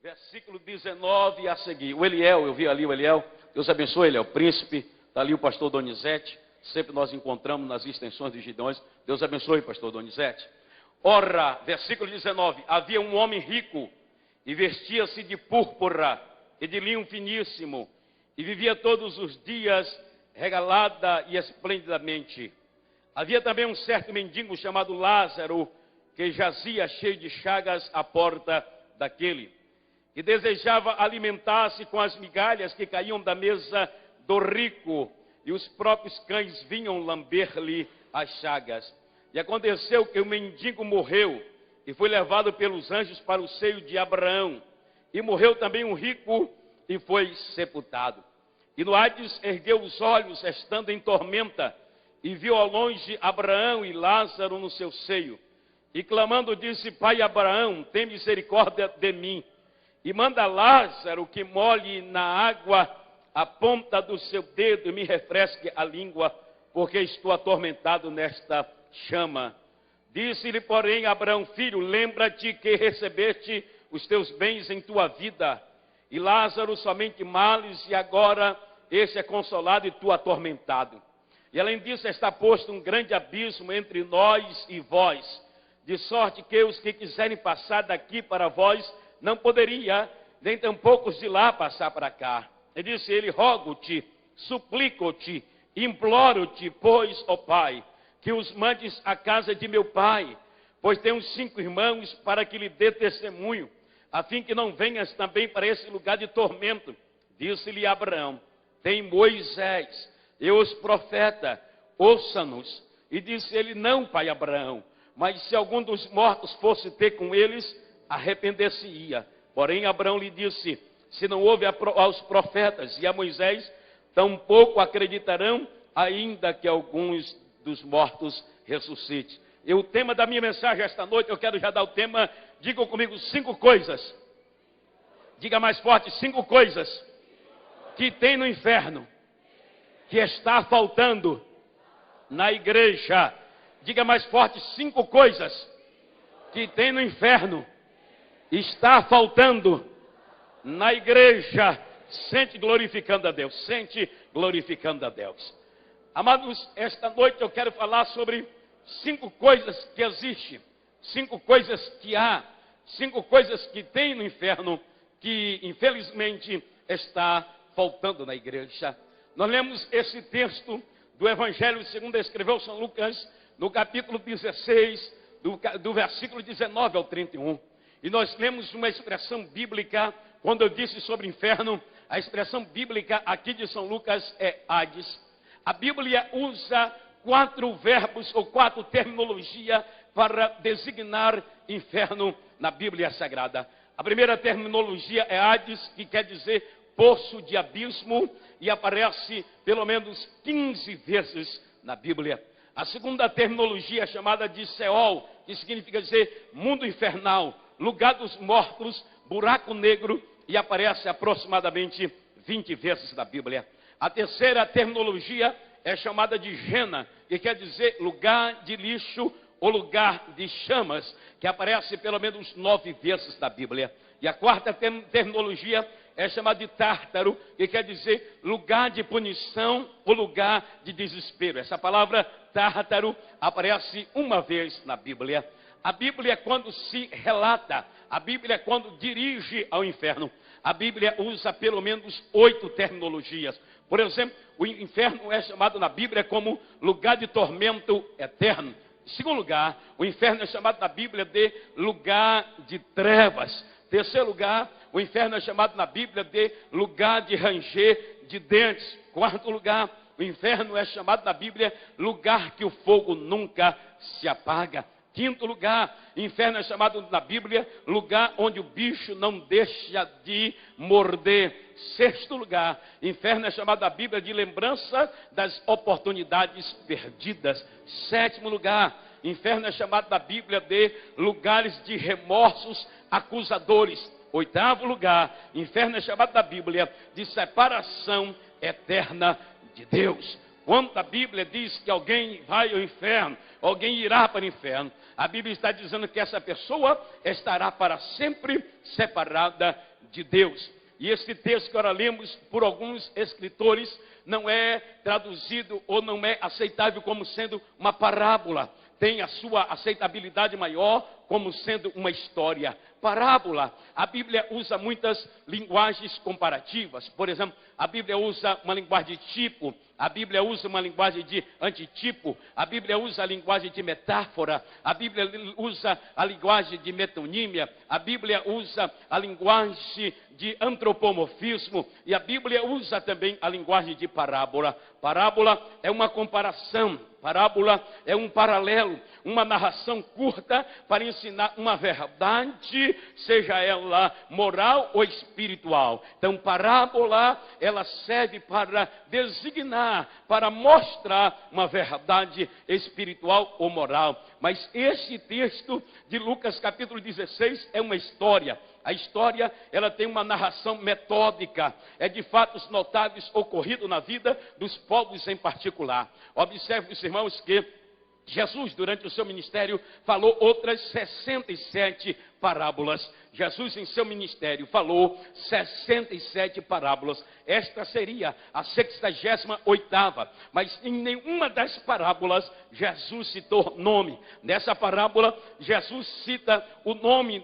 versículo 19 a seguir. O Eliel, eu vi ali o Eliel. Deus abençoe, Eliel, príncipe. Está ali o pastor Donizete. Sempre nós encontramos nas extensões de Gideões. Deus abençoe, pastor Donizete. Ora, versículo 19. Havia um homem rico e vestia-se de púrpura e de linho finíssimo e vivia todos os dias regalada e esplendidamente. Havia também um certo mendigo chamado Lázaro, que jazia cheio de chagas à porta daquele, e desejava alimentar-se com as migalhas que caíam da mesa do rico, e os próprios cães vinham lamber-lhe as chagas. E aconteceu que o mendigo morreu, e foi levado pelos anjos para o seio de Abraão. E morreu também um rico, e foi sepultado. E no Hades ergueu os olhos, estando em tormenta, e viu ao longe Abraão e Lázaro no seu seio. E clamando disse: Pai Abraão, tem misericórdia de mim, e manda Lázaro que molhe na água a ponta do seu dedo e me refresque a língua, porque estou atormentado nesta chama. Disse-lhe, porém, Abraão: Filho, lembra-te que recebeste os teus bens em tua vida, e Lázaro somente males, e agora esse é consolado e tu atormentado. E além disso está posto um grande abismo entre nós e vós, de sorte que os que quiserem passar daqui para vós não poderia, nem tampouco os de lá passar para cá. E disse ele: rogo-te, suplico-te, imploro-te, pois, ó Pai, que os mandes à casa de meu pai, pois tenho 5 irmãos, para que lhe dê testemunho, a fim que não venhas também para esse lugar de tormento. Disse-lhe Abraão: tem Moisés e os profetas, ouça-nos. E disse ele: não, pai Abraão, mas se algum dos mortos fosse ter com eles, arrepender-se-ia. Porém Abraão lhe disse: se não houve aos profetas e a Moisés, tampouco acreditarão, ainda que alguns dos mortos ressuscite. E o tema da minha mensagem esta noite, eu quero já dar o tema. Digam comigo: 5 coisas. Diga mais forte: 5 coisas que tem no inferno, que está faltando na igreja. Diga mais forte: 5 coisas que tem no inferno, está faltando na igreja. Sente glorificando a Deus. Sente glorificando a Deus. Amados, esta noite eu quero falar sobre 5 coisas que existem, 5 coisas que há, 5 coisas que tem no inferno, que infelizmente está faltando na igreja. Nós lemos esse texto do Evangelho segundo escreveu São Lucas, no capítulo 16, do versículo 19 ao 31. E nós lemos uma expressão bíblica, quando eu disse sobre inferno, a expressão bíblica aqui de São Lucas é Hades. A Bíblia usa 4 verbos ou 4 terminologias para designar inferno na Bíblia Sagrada. A primeira terminologia é Hades, que quer dizer poço de abismo, e aparece pelo menos 15 vezes na Bíblia. A segunda terminologia é chamada de Seol, que significa dizer mundo infernal, lugar dos mortos, buraco negro, e aparece aproximadamente 20 vezes na Bíblia. A terceira terminologia é chamada de Gena, que quer dizer lugar de lixo ou lugar de chamas, que aparece pelo menos 9 vezes na Bíblia. E a quarta terminologia é chamada de Tártaro, que quer dizer lugar de punição ou lugar de desespero. Essa palavra Tártaro aparece 1 vez na Bíblia. A Bíblia, quando se relata, a Bíblia, quando dirige ao inferno, a Bíblia usa pelo menos 8 terminologias. Por exemplo, o inferno é chamado na Bíblia como lugar de tormento eterno. Em segundo lugar, o inferno é chamado na Bíblia de lugar de trevas. Em terceiro lugar, o inferno é chamado na Bíblia de lugar de ranger de dentes. Em quarto lugar, o inferno é chamado na Bíblia lugar que o fogo nunca se apaga. Quinto lugar, inferno é chamado na Bíblia lugar onde o bicho não deixa de morder. Sexto lugar, inferno é chamado na Bíblia de lembrança das oportunidades perdidas. Sétimo lugar, inferno é chamado na Bíblia de lugares de remorsos acusadores. Oitavo lugar, inferno é chamado na Bíblia de separação eterna de Deus. quando a Bíblia diz que alguém vai ao inferno, alguém irá para o inferno, a Bíblia está dizendo que essa pessoa estará para sempre separada de Deus. E esse texto que agora lemos por alguns escritores não é traduzido ou não é aceitável como sendo uma parábola. Tem a sua aceitabilidade maior como sendo uma história. Parábola, a Bíblia usa muitas linguagens comparativas. Por exemplo, a Bíblia usa uma linguagem de tipo, a Bíblia usa uma linguagem de antitipo, a Bíblia usa a linguagem de metáfora, a Bíblia usa a linguagem de metonímia, a Bíblia usa a linguagem de antropomorfismo e a Bíblia usa também a linguagem de parábola. Parábola é uma comparação, parábola é um paralelo, uma narração curta para ensinar uma verdade, seja ela moral ou espiritual. Então, parábola, ela serve para designar, para mostrar uma verdade espiritual ou moral. Mas esse texto de Lucas capítulo 16 é uma história. A história, ela tem uma narração metódica, é de fatos notáveis ocorridos na vida dos povos em particular. Observe, os irmãos, que Jesus, durante o seu ministério, falou outras 67 parábolas. Jesus, em seu ministério, falou 67 parábolas. Esta seria a 68ª. Mas em nenhuma das parábolas, Jesus citou nome. Nessa parábola, Jesus cita o nome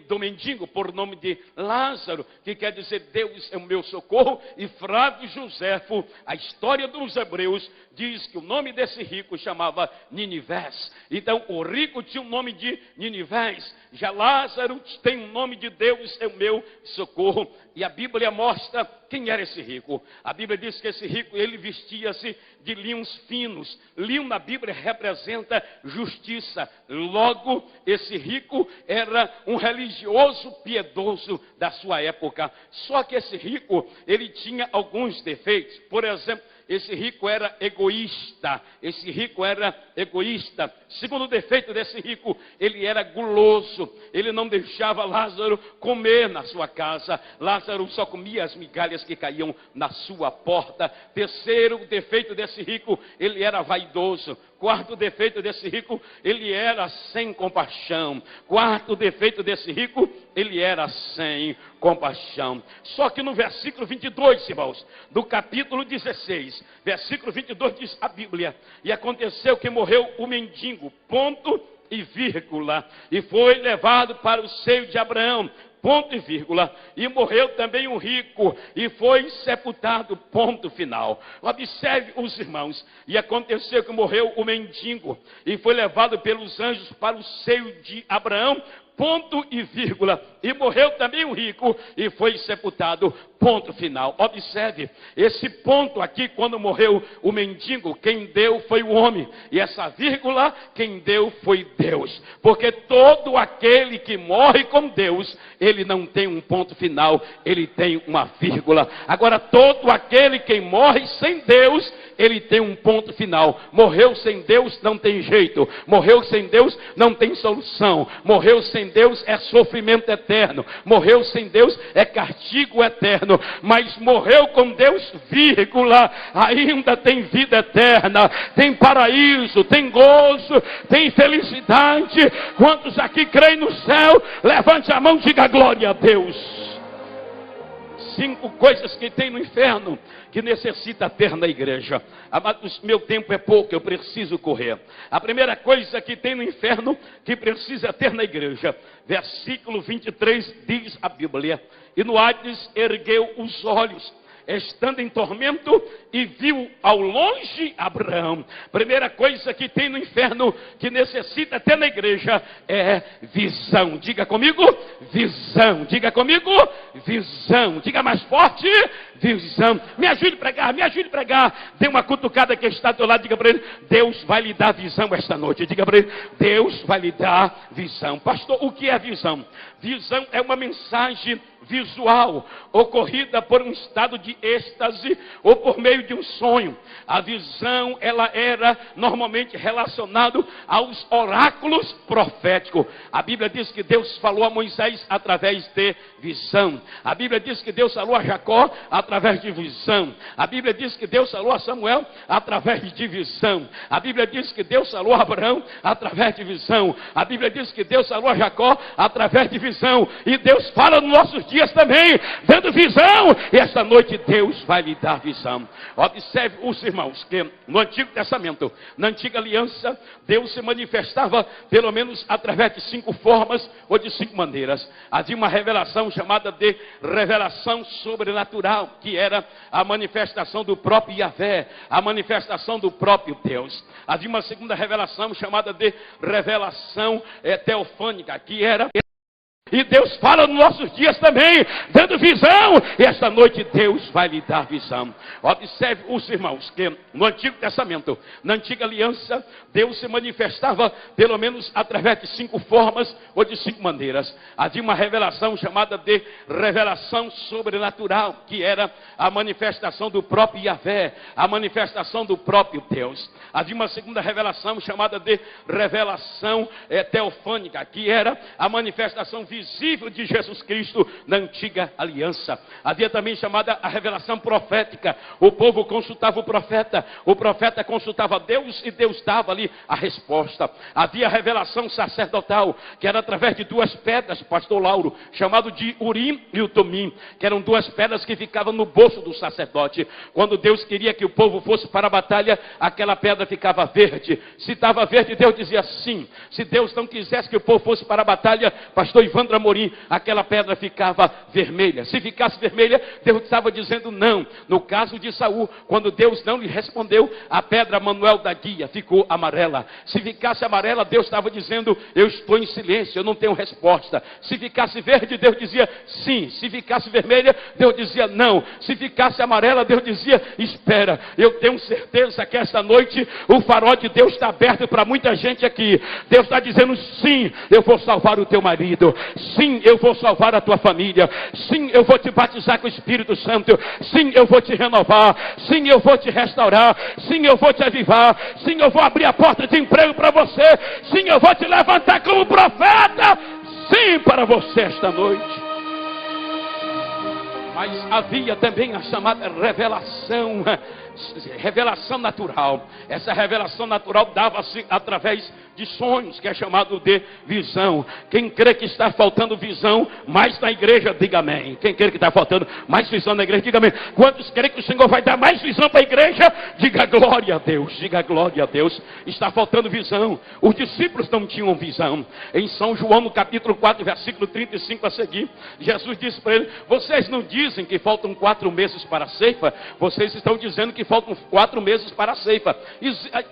do mendigo, por nome de Lázaro, que quer dizer Deus é o meu socorro. E Flávio Joséfo, a história dos hebreus, diz que o nome desse rico chamava Ninivés. Então, o rico tinha o nome de Ninivés. Já Lázaro tem o nome de Deus é o meu socorro. E a Bíblia mostra quem era esse rico. A Bíblia diz que esse rico, ele vestia-se de linhos finos. Linho na Bíblia representa justiça. Logo, esse rico era um religioso piedoso da sua época. Só que esse rico, ele tinha alguns defeitos. Por exemplo, esse rico era egoísta. Esse rico era egoísta. Segundo defeito desse rico, ele era guloso. Ele não deixava Lázaro comer na sua casa. Lázaro só comia as migalhas que caíam na sua porta. Terceiro defeito desse rico, ele era vaidoso. Quarto defeito desse rico, ele era sem compaixão. Quarto defeito desse rico, ele era sem compaixão. Só que no versículo 22, irmãos, do capítulo 16, versículo 22 diz a Bíblia: e aconteceu que morreu o mendigo, ponto e vírgula, e foi levado para o seio de Abraão, ponto e vírgula, e morreu também o rico, e foi sepultado, ponto final. Observe os irmãos, e aconteceu que morreu o mendigo, e foi levado pelos anjos para o seio de Abraão, ponto e vírgula, e morreu também o rico, e foi sepultado, ponto final. Observe, esse ponto aqui, quando morreu o mendigo, quem deu foi o homem, e essa vírgula, quem deu foi Deus, porque todo aquele que morre com Deus, ele não tem um ponto final, ele tem uma vírgula. Agora, todo aquele que morre sem Deus, ele tem um ponto final. Morreu sem Deus, não tem jeito. Morreu sem Deus, não tem solução. Morreu sem Deus, é sofrimento eterno. Morreu sem Deus, é castigo eterno. Mas morreu com Deus, vírgula, ainda tem vida eterna, tem paraíso, tem gozo, tem felicidade. Quantos aqui creem no céu? Levante a mão e diga glória a Deus. 5 coisas que tem no inferno que necessita ter na igreja. Amados, meu tempo é pouco, eu preciso correr. A primeira coisa que tem no inferno que precisa ter na igreja, versículo 23 diz a Bíblia: e no Hades ergueu os olhos, estando em tormento, e viu ao longe Abraão. Primeira coisa que tem no inferno que necessita ter na igreja é visão. Diga comigo, visão. Diga comigo, visão. Diga mais forte, visão. Me ajude a pregar, me ajude a pregar. Dê uma cutucada que está do teu lado, diga para ele: Deus vai lhe dar visão esta noite. Diga para ele: Deus vai lhe dar visão. Pastor, o que é visão? Visão é uma mensagem visual ocorrida por um estado de de êxtase ou por meio de um sonho. A visão, ela era normalmente relacionada aos oráculos proféticos. A Bíblia diz que Deus falou a Moisés através de visão. A Bíblia diz que Deus falou a Jacó através de visão. A Bíblia diz que Deus falou a Samuel através de visão. A Bíblia diz que Deus falou a Abraão através de visão. A Bíblia diz que Deus falou a Jacó através de visão. E Deus fala nos nossos dias também, dando visão. E esta noite Deus vai lhe dar visão. Observe os irmãos, que no Antigo Testamento, na Antiga Aliança, Deus se manifestava pelo menos através de 5 formas ou de 5 maneiras. Havia uma revelação chamada de revelação sobrenatural, que era a manifestação do próprio Yahvé, a manifestação do próprio Deus. Havia uma segunda revelação chamada de revelação teofânica, que era... E Deus fala nos nossos dias também, dando visão. E esta noite Deus vai lhe dar visão. Observe os irmãos, que no Antigo Testamento, na Antiga Aliança, Deus se manifestava pelo menos através de 5 formas ou de 5 maneiras. Havia uma revelação chamada de revelação sobrenatural, que era a manifestação do próprio Yahvé, a manifestação do próprio Deus. Havia uma segunda revelação chamada de revelação teofânica, que era a manifestação visível de Jesus Cristo na Antiga Aliança. Havia também chamada a revelação profética. O povo consultava o profeta consultava Deus e Deus dava ali a resposta. Havia a revelação sacerdotal, que era através de 2 pedras, pastor Lauro, chamado de Urim e o Tumim, que eram 2 pedras que ficavam no bolso do sacerdote. Quando Deus queria que o povo fosse para a batalha, aquela pedra ficava verde. Se estava verde, Deus dizia sim. Se Deus não quisesse que o povo fosse para a batalha, pastor Ivan Amorim, aquela pedra ficava vermelha. Se ficasse vermelha, Deus estava dizendo não. No caso de Saul, quando Deus não lhe respondeu, a pedra Manuel da guia ficou amarela. Se ficasse amarela, Deus estava dizendo, eu estou em silêncio, eu não tenho resposta. Se ficasse verde, Deus dizia sim. Se ficasse vermelha, Deus dizia não. Se ficasse amarela, Deus dizia, espera. Eu tenho certeza que esta noite o farol de Deus está aberto para muita gente aqui. Deus está dizendo sim, eu vou salvar o teu marido. Sim, eu vou salvar a tua família. Sim, eu vou te batizar com o Espírito Santo. Sim, eu vou te renovar. Sim, eu vou te restaurar. Sim, eu vou te avivar. Sim, eu vou abrir a porta de emprego para você. Sim, eu vou te levantar como profeta. Sim, para você esta noite. Mas havia também a chamada revelação natural. Essa revelação natural dava-se através de sonhos, que é chamado de visão. Quem crê que está faltando visão mais na igreja, diga amém. Quem crê que está faltando mais visão na igreja, diga amém. Quantos crê que o Senhor vai dar mais visão para a igreja? Diga glória a Deus, diga glória a Deus. Está faltando visão. Os discípulos não tinham visão. Em São João, no capítulo 4, versículo 35 a seguir, Jesus disse para ele, vocês não dizem que faltam 4 meses para a ceifa? Vocês estão dizendo que faltam 4 meses para a ceifa.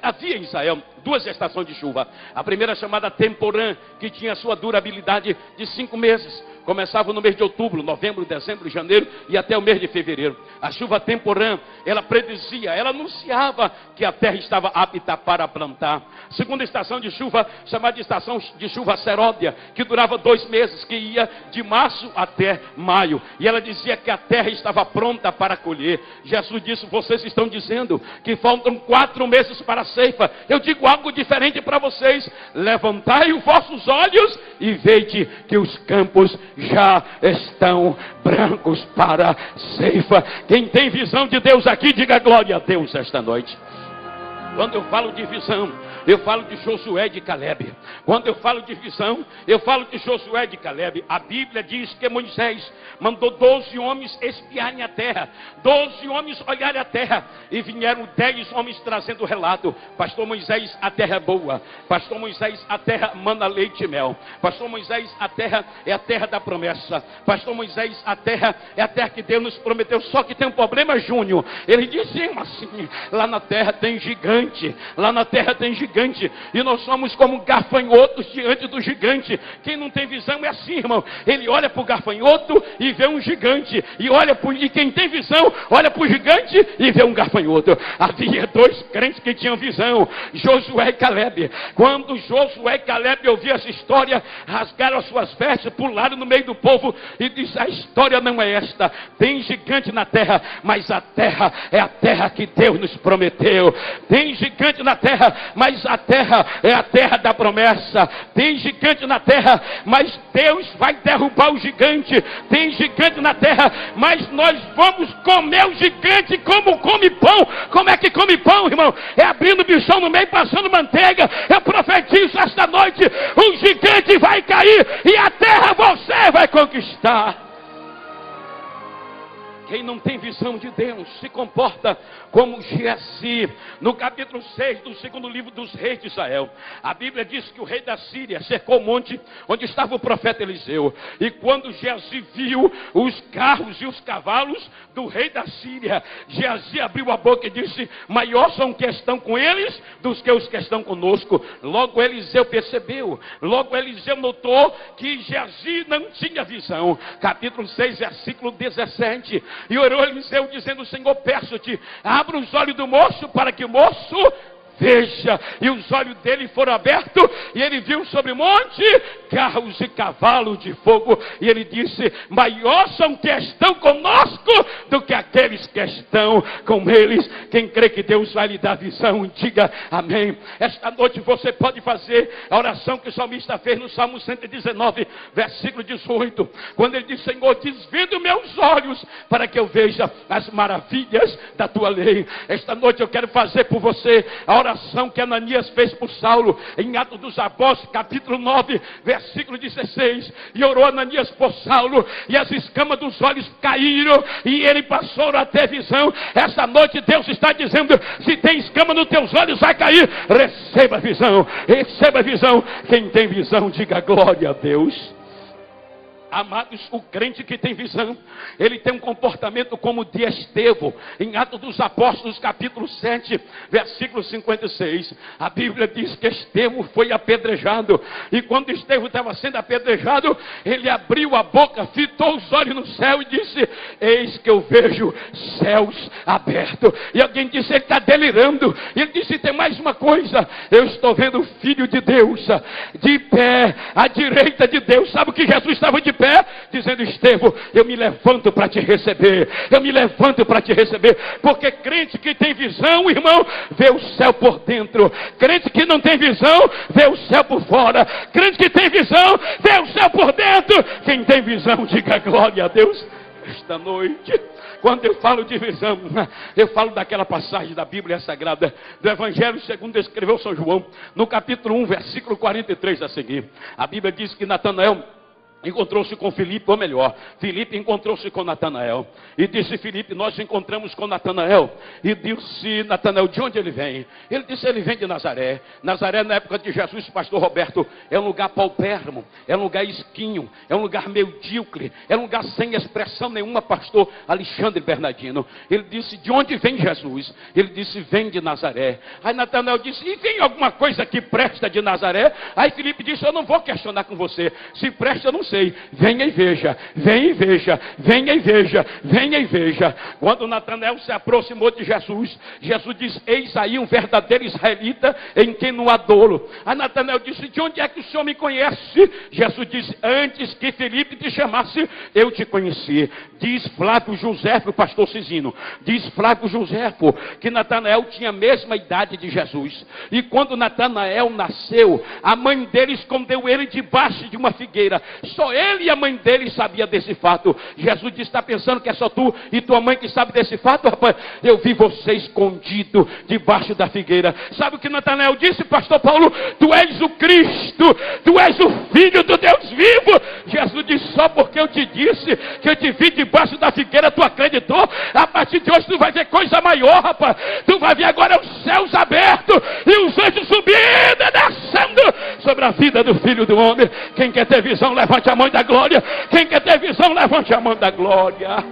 Havia em Israel 2 estações de chuva. A primeira chamada temporã, que tinha sua durabilidade de 5 meses. Começava no mês de outubro, novembro, dezembro, janeiro e até o mês de fevereiro. A chuva temporã, ela predizia, ela anunciava que a terra estava apta para plantar. Segunda estação de chuva, chamada de estação de chuva seródia, que durava 2 meses, que ia de março até maio. E ela dizia que a terra estava pronta para colher. Jesus disse, vocês estão dizendo que faltam 4 meses para a ceifa. Eu digo algo diferente para vocês. Levantai os vossos olhos e veide que os campos já estão brancos para a ceifa. Quem tem visão de Deus aqui, diga glória a Deus esta noite. Quando eu falo de visão, eu falo de Josué e de Caleb. Quando eu falo de visão, eu falo de Josué e de Caleb. A Bíblia diz que Moisés mandou 12 homens espiarem a terra. 12 homens olharem a terra. E vieram 10 homens trazendo o relato. Pastor Moisés, a terra é boa. Pastor Moisés, a terra manda leite e mel. Pastor Moisés, a terra é a terra da promessa. Pastor Moisés, a terra é a terra que Deus nos prometeu. Só que tem um problema, Júnior. Ele disse assim, lá na terra tem gigante. Lá na terra tem gigante. gigante, e nós somos como gafanhotos diante do gigante. Quem não tem visão é assim, irmão. Ele olha para o gafanhoto e vê um gigante, e quem tem visão olha para o gigante e vê um gafanhoto. Havia dois crentes que tinham visão, Josué e Caleb. Quando Josué e Caleb ouviram essa história, rasgaram as suas vestes, pularam no meio do povo e disseram: a história não é esta, tem gigante na terra, mas a terra é a terra que Deus nos prometeu. Tem gigante na terra, mas a terra é a terra da promessa. Tem gigante na terra, mas Deus vai derrubar o gigante. Tem gigante na terra, mas nós vamos comer o gigante como come pão. Como é que come pão, irmão? É abrindo o bichão no meio, passando manteiga. Eu profetizo esta noite: o gigante vai cair e a terra você vai conquistar. Quem não tem visão de Deus se comporta como Geazi. No capítulo 6 do segundo livro dos reis de Israel, a Bíblia diz que o rei da Síria cercou o monte onde estava o profeta Eliseu. E quando Geazi viu os carros e os cavalos do rei da Síria, Geazi abriu a boca e disse: maior são os que estão com eles dos que os que estão conosco. Logo Eliseu percebeu, logo Eliseu notou que Geazi não tinha visão. Capítulo 6, versículo 17. E orou Eliseu dizendo: Senhor, peço-te, abra os olhos do moço para que o moço veja. E os olhos dele foram abertos e ele viu sobre o monte carros e cavalos de fogo. E ele disse: maior são que estão conosco do que aqueles que estão com eles. Quem crê que Deus vai lhe dar visão, diga amém. Esta noite você pode fazer a oração que o salmista fez no Salmo 119, versículo 18, quando ele diz: Senhor, desvenda meus olhos para que eu veja as maravilhas da tua lei. Esta noite eu quero fazer por você a oração que Ananias fez por Saulo, em Atos dos Apóstolos, capítulo 9, versículo 16. E orou Ananias por Saulo, e as escamas dos olhos caíram, e ele passou a ter visão. Esta noite Deus está dizendo: se tem escama nos teus olhos, vai cair. Receba visão, receba visão. Quem tem visão, diga glória a Deus. Amados, o crente que tem visão, ele tem um comportamento como de Estevão. Em Atos dos Apóstolos, capítulo 7, versículo 56, a Bíblia diz que Estevão foi apedrejado. E quando Estevão estava sendo apedrejado, ele abriu a boca, fitou os olhos no céu e disse: eis que eu vejo céus abertos. E alguém disse: ele está delirando. E ele disse: tem mais uma coisa, eu estou vendo o Filho de Deus de pé à direita de Deus. Sabe o que Jesus estava de pé? Dizendo: Estevão, eu me levanto para te receber. Eu me levanto para te receber. Porque crente que tem visão, irmão, vê o céu por dentro. Crente que não tem visão, vê o céu por fora. Crente que tem visão, vê o céu por dentro. Quem tem visão, diga glória a Deus. Esta noite, quando eu falo de visão, eu falo daquela passagem da Bíblia Sagrada, do Evangelho segundo escreveu São João, no capítulo 1, versículo 43 a seguir. A Bíblia diz que Natanael encontrou-se com Filipe, ou melhor, Filipe encontrou-se com Natanael. E disse Filipe: nós encontramos com Natanael. E disse Natanael: de onde ele vem? Ele disse: ele vem de Nazaré. Nazaré, na época de Jesus, pastor Roberto, é um lugar paupérrimo, é um lugar esquinho, é um lugar medíocre, é um lugar sem expressão nenhuma, pastor Alexandre Bernardino. Ele disse: de onde vem Jesus? Ele disse: vem de Nazaré. Aí Natanael disse: e vem alguma coisa que presta de Nazaré? Aí Filipe disse: eu não vou questionar com você, se presta eu não sei. Venha e veja, venha e veja, venha e veja, venha e veja. Quando Natanael se aproximou de Jesus, Jesus diz: eis aí um verdadeiro israelita em quem não há dolo. A Natanael disse: de onde é que o senhor me conhece? Jesus disse: antes que Filipe te chamasse, eu te conheci. Diz Flávio Josefo, o pastor Cisino, diz Flávio Josefo que Natanael tinha a mesma idade de Jesus. E quando Natanael nasceu, a mãe dele escondeu ele debaixo de uma figueira. Só ele e a mãe dele sabia desse fato. Jesus disse: está pensando que é só tu e tua mãe que sabe desse fato? Rapaz, eu vi você escondido debaixo da figueira. Sabe o que Natanael disse, pastor Paulo? Tu és o Cristo, tu és o Filho do Deus vivo. Jesus disse: só porque eu te disse que eu te vi debaixo da figueira, tu acreditou? A partir de hoje tu vai ver coisa maior, rapaz. Tu vai ver agora os céus abertos e os anjos subindo e descendo sobre a vida do Filho do Homem. Quem quer ter visão, levante a mão da glória. Quem quer ter visão, levante a mão da glória.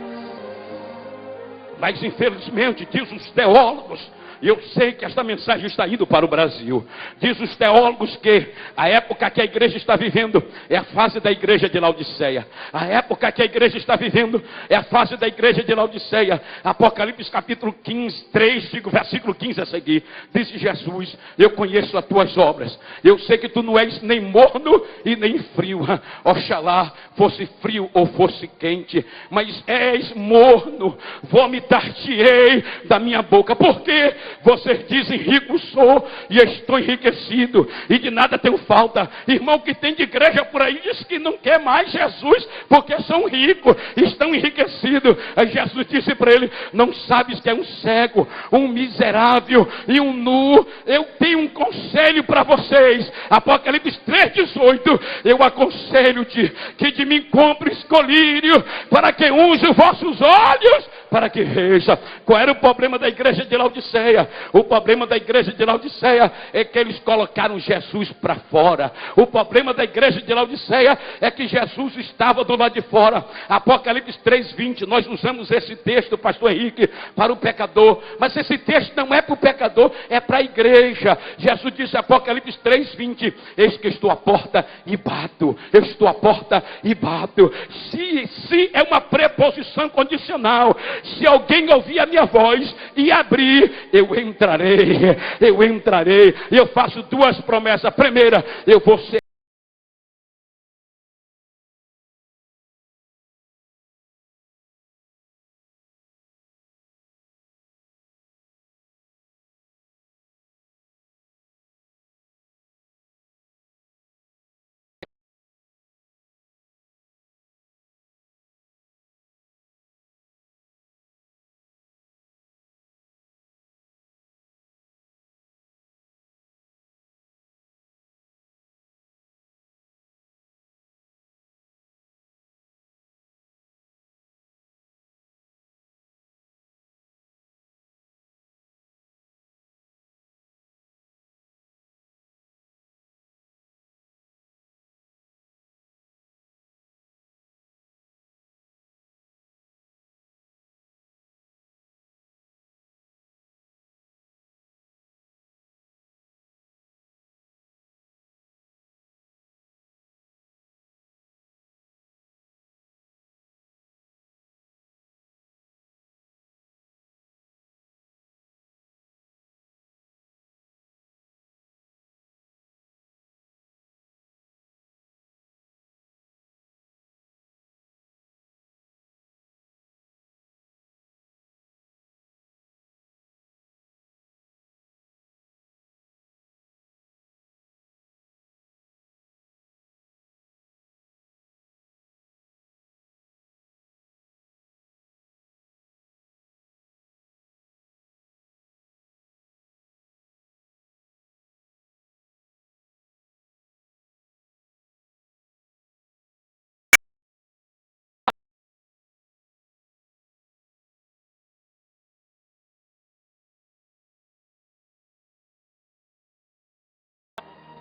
Mas infelizmente, diz os teólogos, eu sei que esta mensagem está indo para o Brasil. Diz os teólogos que a época que a igreja está vivendo é a fase da igreja de Laodiceia. A época que a igreja está vivendo é a fase da igreja de Laodiceia. Apocalipse capítulo 15, 3, versículo 15 a seguir. Disse Jesus: eu conheço as tuas obras. Eu sei que tu não és nem morno e nem frio. Oxalá fosse frio ou fosse quente, mas és morno. Vomitar-te-ei da minha boca. Porque vocês dizem: rico sou e estou enriquecido e de nada tenho falta. Irmão que tem de igreja por aí diz que não quer mais Jesus porque são ricos, estão enriquecidos. Aí Jesus disse para ele: não sabes que é um cego, um miserável e um nu? Eu tenho um conselho para vocês. Apocalipse 3,18: eu aconselho-te que de mim compres colírio, para que use os vossos olhos, para que veja. Qual era o problema da igreja de Laodiceia? O problema da igreja de Laodiceia é que eles colocaram Jesus para fora. O problema da igreja de Laodiceia é que Jesus estava do lado de fora. Apocalipse 3,20, nós usamos esse texto, pastor Henrique, para o pecador, mas esse texto não é para o pecador, é para a igreja. Jesus disse, Apocalipse 3,20: eis que estou à porta e bato. Eu estou à porta e bato. Se é uma preposição condicional. Se alguém ouvir a minha voz e abrir, eu entrarei. Eu entrarei. E eu faço duas promessas. A primeira, eu vou ser.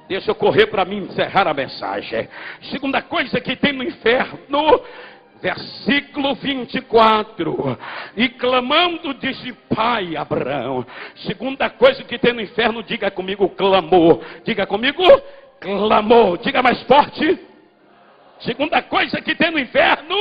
Deixa eu correr para mim encerrar a mensagem. Segunda coisa que tem no inferno, versículo 24: e clamando disse: pai Abraão. Segunda coisa que tem no inferno, diga comigo: clamor. Diga comigo: clamor. Diga mais forte. Segunda coisa que tem no inferno,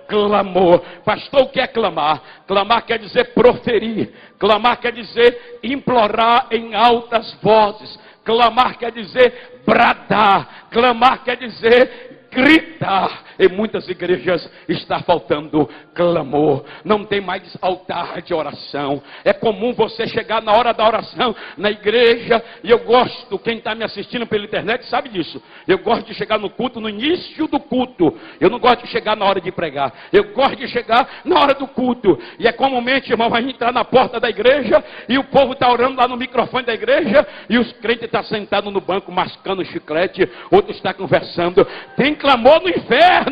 clamor. Pastor, o que é clamar? Clamar quer dizer proferir. Clamar quer dizer implorar em altas vozes. Clamar quer dizer bradar. Clamar quer dizer gritar. Em muitas igrejas está faltando clamor. Não tem mais altar de oração. É comum você chegar na hora da oração na igreja. E eu gosto, quem está me assistindo pela internet sabe disso. Eu gosto de chegar no culto, no início do culto. Eu não gosto de chegar na hora de pregar. Eu gosto de chegar na hora do culto. E é comumente, irmão, vai entrar na porta da igreja e o povo está orando lá no microfone da igreja e os crentes estão sentados no banco mascando chiclete. Outros estão conversando. Tem clamor no inferno,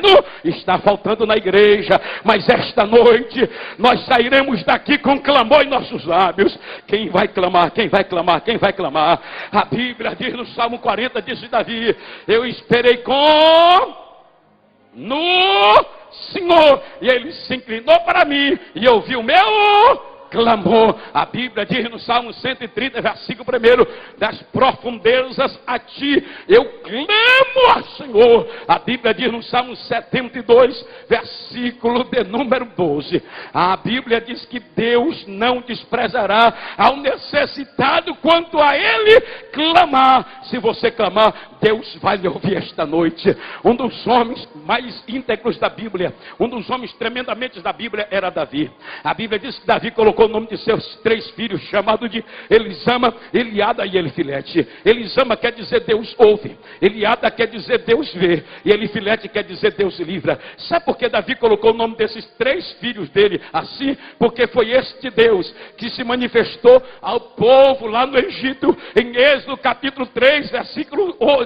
está faltando na igreja, mas esta noite nós sairemos daqui com clamor em nossos lábios. Quem vai clamar? Quem vai clamar? Quem vai clamar? A Bíblia diz no Salmo 40, disse Davi: eu esperei no Senhor, e ele se inclinou para mim e ouviu o meu clamou. A Bíblia diz no Salmo 130, versículo 1: das profundezas a ti eu clamo ao Senhor. A Bíblia diz no Salmo 72, versículo de número 12. A Bíblia diz que Deus não desprezará ao necessitado quanto a ele clamar. Se você clamar, Deus vai lhe ouvir esta noite. Um dos homens mais íntegros da Bíblia, um dos homens tremendamente da Bíblia era Davi. A Bíblia diz que Davi colocou o nome de seus 3 filhos, chamado de Elisama, Eliada e Elifilete. Elisama quer dizer Deus ouve, Eliada quer dizer Deus vê, e Elifilete quer dizer Deus livra. Sabe por que Davi colocou o nome desses 3 filhos dele assim? Porque foi este Deus que se manifestou ao povo lá no Egito, em Êxodo capítulo 3,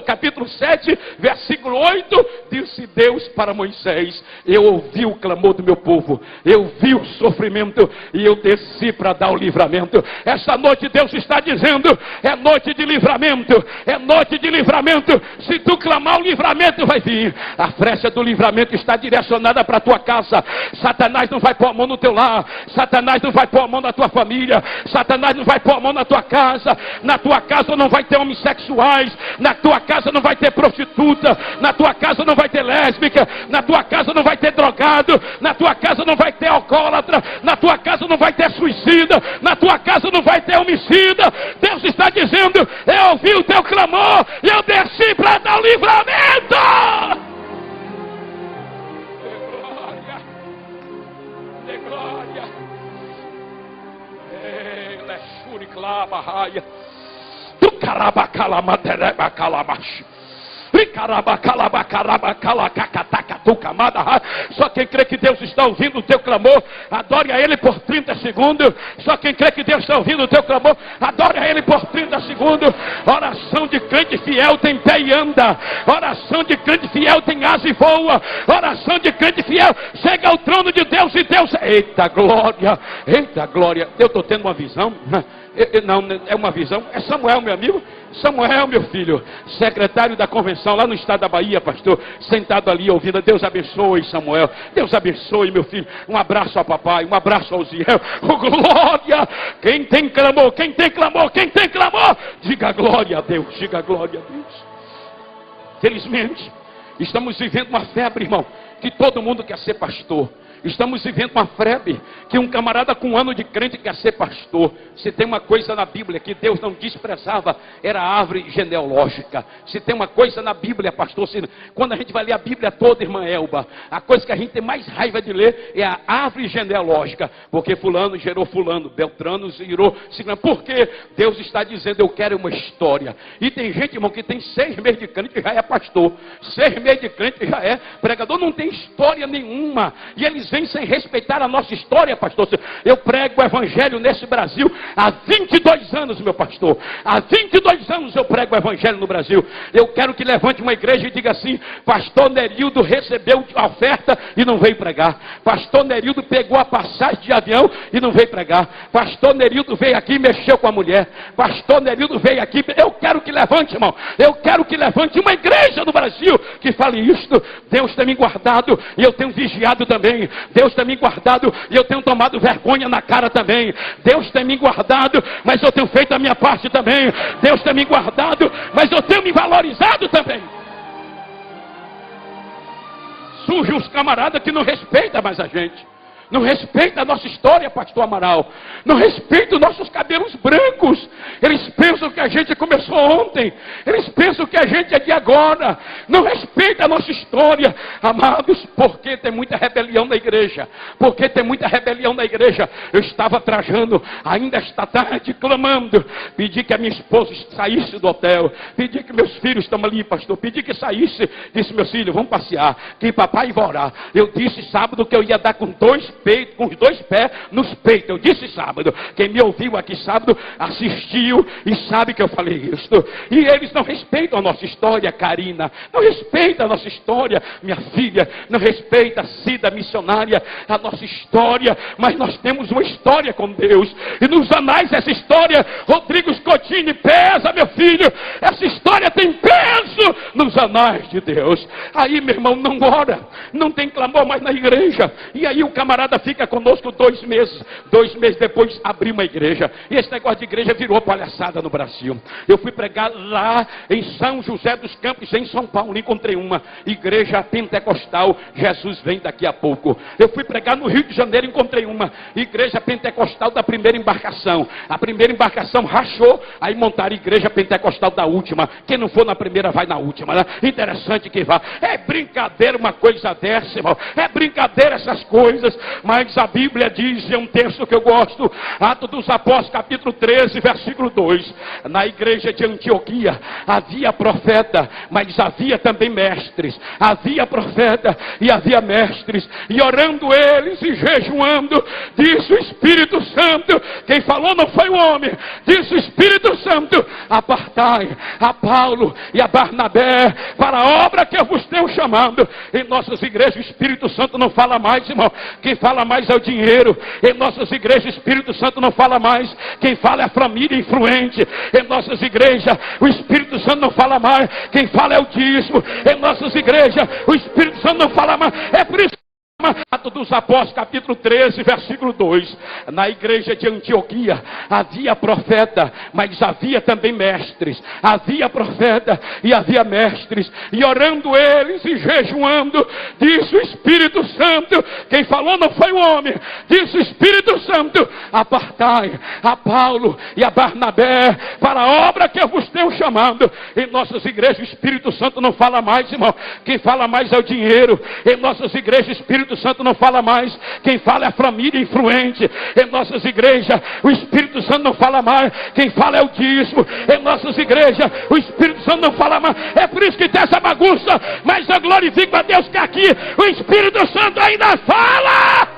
capítulo 7, versículo 8, disse Deus para Moisés: eu ouvi o clamor do meu povo, eu vi o sofrimento e eu desci para dar o livramento. Esta noite Deus está dizendo: é noite de livramento, é noite de livramento. Se tu clamar, o livramento vai vir. A flecha do livramento está direcionada para a tua casa. Satanás não vai pôr a mão no teu lar, Satanás não vai pôr a mão na tua família, Satanás não vai pôr a mão na tua casa. Na tua casa não vai ter homossexuais, na tua casa não vai ter prostituta, na tua casa não vai ter lésbica, na tua casa não vai ter drogado, na tua casa não vai ter alcoólatra, na tua casa não vai ter suicida, na tua casa não vai ter homicida. Deus está dizendo: eu ouvi o teu clamor e eu desci para dar o livramento. De glória. Lexuri clama raia. Tu carabacala matereba calamachi. Só quem crê que Deus está ouvindo o teu clamor, adore a Ele por 30 segundos. Só quem crê que Deus está ouvindo o teu clamor, adore a Ele por 30 segundos. Oração de crente fiel tem pé e anda. Oração de crente fiel tem asa e voa. Oração de crente fiel chega ao trono de Deus e Deus... Eita glória, eita glória. Eu estou tendo uma visão... Não, é uma visão. É Samuel, meu amigo. Samuel, meu filho, secretário da convenção lá no estado da Bahia, pastor, sentado ali ouvindo. Deus abençoe, Samuel. Deus abençoe, meu filho. Um abraço ao papai, um abraço ao Ziel. Oh, glória! Quem tem clamor, quem tem clamor, quem tem clamor, diga glória a Deus, diga glória a Deus. Felizmente, estamos vivendo uma febre, irmão, que todo mundo quer ser pastor. Estamos vivendo uma febre que um camarada com 1 ano de crente quer ser pastor. Se tem uma coisa na Bíblia que Deus não desprezava, era a árvore genealógica. Se tem uma coisa na Bíblia, pastor, quando a gente vai ler a Bíblia toda, irmã Elba, a coisa que a gente tem mais raiva de ler é a árvore genealógica. Porque fulano gerou fulano, Beltrano gerou ciclano. Porque Deus está dizendo: eu quero uma história. E tem gente, irmão, que tem 6 meses de crente e já é pastor. 6 meses de crente e já é pregador. Não tem história nenhuma. E eles vêm sem respeitar a nossa história, pastor. Eu prego o evangelho nesse Brasil há 22 anos, meu pastor. Há 22 anos eu prego o evangelho no Brasil. Eu quero que levante uma igreja e diga assim: pastor Nerildo recebeu a oferta e não veio pregar. Pastor Nerildo pegou a passagem de avião e não veio pregar. Pastor Nerildo veio aqui e mexeu com a mulher. Pastor Nerildo veio aqui. Eu quero que levante, irmão. Eu quero que levante uma igreja no Brasil que fale isto. Deus tem me guardado e eu tenho vigiado também. Deus tem me guardado e eu tenho tomado vergonha na cara também. Deus tem me guardado, mas eu tenho feito a minha parte também. Deus tem me guardado, mas eu tenho me valorizado também. Surgem os camaradas que não respeitam mais a gente. Não respeita a nossa história, pastor Amaral. Não respeita os nossos cabelos brancos. Eles pensam que a gente começou ontem. Eles pensam que a gente é de agora. Não respeita a nossa história, amados, porque tem muita rebelião na igreja. Porque tem muita rebelião na igreja. Eu estava trajando ainda esta tarde, clamando. Pedi que a minha esposa saísse do hotel. Pedi que meus filhos estão ali, pastor. Pedi que saísse. Disse: meus filhos, vamos passear. Que papai vai orar. Eu disse sábado que eu ia dar com com os 2 pés nos peitos. Eu disse sábado. Quem me ouviu aqui sábado assistiu e sabe que eu falei isso. E eles não respeitam a nossa história, Karina. Não respeita a nossa história, minha filha. Não respeita a Cida missionária, a nossa história. Mas nós temos uma história com Deus. E nos anais essa história, Rodrigo Scotini, pesa, meu filho. Essa história tem peso nos anais de Deus. Aí, meu irmão, não ora. Não tem clamor mais na igreja. E aí o camarada Batista fica conosco 2 meses. 2 meses depois abri uma igreja. E esse negócio de igreja virou palhaçada no Brasil. Eu fui pregar lá em São José dos Campos, em São Paulo. Encontrei uma igreja pentecostal. Jesus vem daqui a pouco. Eu fui pregar no Rio de Janeiro. Encontrei uma igreja pentecostal da primeira embarcação. A primeira embarcação rachou. Aí montaram a igreja pentecostal da última. Quem não for na primeira vai na última, né? Interessante que vá. É brincadeira uma coisa dessa, irmão. É brincadeira essas coisas. Mas a Bíblia diz, é um texto que eu gosto, Atos dos Apóstolos, capítulo 13, versículo 2. Na igreja de Antioquia havia profeta, mas havia também mestres. Havia profeta e havia mestres. E orando eles e jejuando, disse o Espírito Santo, quem falou não foi o homem, disse o Espírito Santo: apartai a Paulo e a Barnabé para a obra que eu vos tenho chamado. Em nossas igrejas o Espírito Santo não fala mais, irmão. Quem fala mais é o dinheiro. Em nossas igrejas o Espírito Santo não fala mais. Quem fala é a família influente. Em nossas igrejas o Espírito Santo não fala mais. Quem fala é o dízimo. Em nossas igrejas o Espírito Santo não fala mais. É por isso, Atos dos Apóstolos, capítulo 13, versículo 2. Na igreja de Antioquia havia profeta, mas havia também mestres. Havia profeta e havia mestres. E orando eles e jejuando, disse o Espírito Santo, quem falou não foi o homem, disse o Espírito Santo: apartai a Paulo e a Barnabé para a obra que eu vos tenho chamado. Em nossas igrejas o Espírito Santo não fala mais, irmão. Quem fala mais é o dinheiro. Em nossas igrejas o Espírito Santo não fala mais. Quem fala é a família influente. Em nossas igrejas o Espírito Santo não fala mais. Quem fala é o dízimo. Em nossas igrejas o Espírito Santo não fala mais. É por isso que tem essa bagunça. Mas eu glorifico a Deus que aqui o Espírito Santo ainda fala.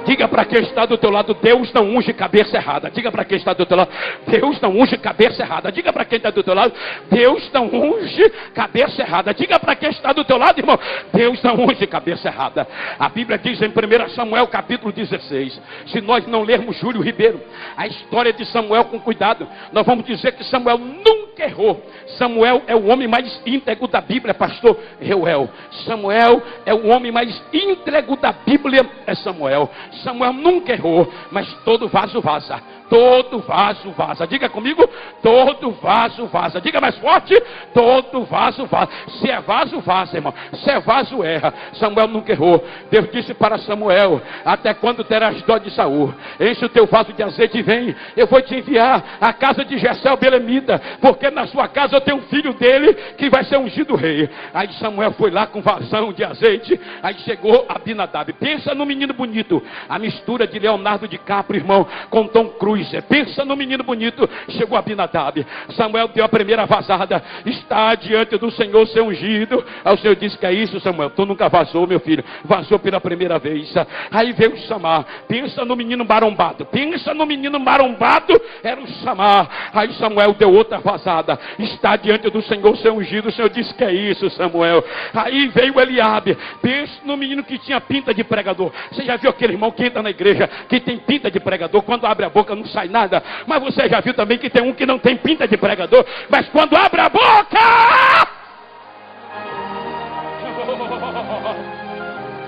Diga para quem está do teu lado: Deus não unge cabeça errada. Diga para quem está do teu lado: Deus não unge cabeça errada. Diga para quem está do teu lado: Deus não unge cabeça errada. Diga para quem está do teu lado, irmão: Deus não unge cabeça errada. A Bíblia diz em 1 Samuel capítulo 16. Se nós não lermos Júlio Ribeiro, a história de Samuel com cuidado, nós vamos dizer que Samuel nunca errou. Samuel é o homem mais íntegro da Bíblia, pastor Reuel. Samuel é o homem mais íntegro da Bíblia, é Samuel. Samuel nunca errou, mas todo vaso vaza. Todo vaso vaza. Diga comigo: todo vaso vaza. Diga mais forte: todo vaso vaza. Se é vaso, vaza, irmão. Se é vaso, erra. Samuel nunca errou. Deus disse para Samuel: até quando terás dó de Saul? Enche o teu vaso de azeite e vem. Eu vou te enviar à casa de Jessé o belemita, porque na sua casa eu tenho um filho dele que vai ser ungido rei. Aí Samuel foi lá com vasão de azeite. Aí chegou Abinadab. Pensa no menino bonito. A mistura de Leonardo DiCaprio, irmão, com Tom Cruise. Pensa no menino bonito. Chegou Abinadab. Samuel deu a primeira vazada. Está diante do Senhor ser ungido. Aí o Senhor disse: que é isso, Samuel? Tu nunca vazou, meu filho. Vazou pela primeira vez. Aí veio Samar. Pensa no menino marombado. Pensa no menino marombado. Era o Samar. Aí Samuel deu outra vazada. Está diante do Senhor ser ungido. O Senhor disse: que é isso, Samuel? Aí veio Eliabe. Pensa no menino que tinha pinta de pregador. Você já viu aquele irmão que entra na igreja que tem pinta de pregador? Quando abre a boca não sai nada. Mas você já viu também que tem um que não tem pinta de pregador, mas quando abre a boca,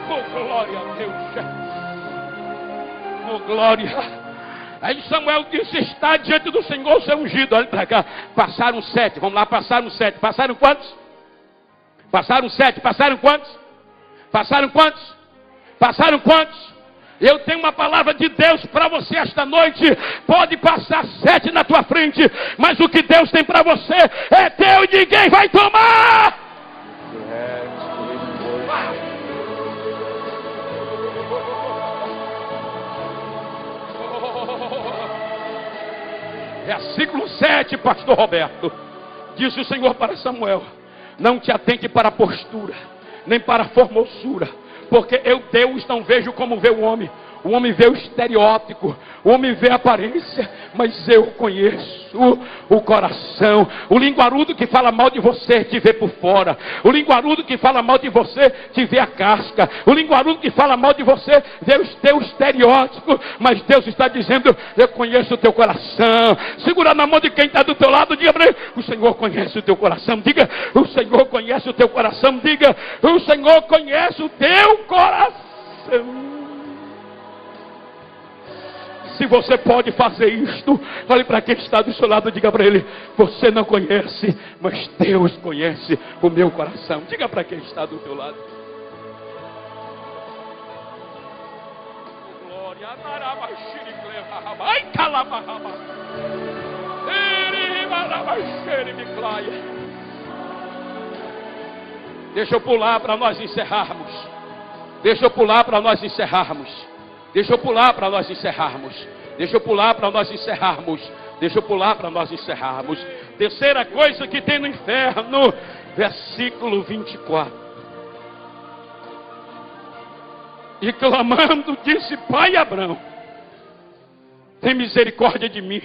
oh glória a Deus, oh glória. Aí Samuel disse: está diante do Senhor ser ungido. Olha para cá. Passaram 7, vamos lá, passaram 7. Passaram quantos? Passaram 7. Passaram quantos? Passaram quantos? Passaram quantos? Eu tenho uma palavra de Deus para você esta noite. Pode passar 7 na tua frente, mas o que Deus tem para você é teu e ninguém vai tomar. Versículo 7, pastor Roberto. Disse o Senhor para Samuel: não te atente para a postura, nem para a formosura, porque eu, Deus, não vejo como vê o homem. O homem vê o estereótipo, o homem vê a aparência, mas eu conheço o coração. O linguarudo que fala mal de você te vê por fora. O linguarudo que fala mal de você te vê a casca. O linguarudo que fala mal de você vê o teu estereótipo, mas Deus está dizendo: eu conheço o teu coração. Segura na mão de quem está do teu lado, diga para ele: o Senhor conhece o teu coração. Diga: o Senhor conhece o teu coração. Diga: o Senhor conhece o teu coração. Se você pode fazer isto, olhe para quem está do seu lado e diga para ele: você não conhece, mas Deus conhece o meu coração. Diga para quem está do teu lado. Glória. Deixa eu pular para nós encerrarmos. Deixa eu pular para nós encerrarmos. Deixa eu pular para nós encerrarmos. Deixa eu pular para nós encerrarmos. Deixa eu pular para nós encerrarmos. Terceira coisa que tem no inferno, versículo 24. E clamando, disse: Pai Abrão, tem misericórdia de mim.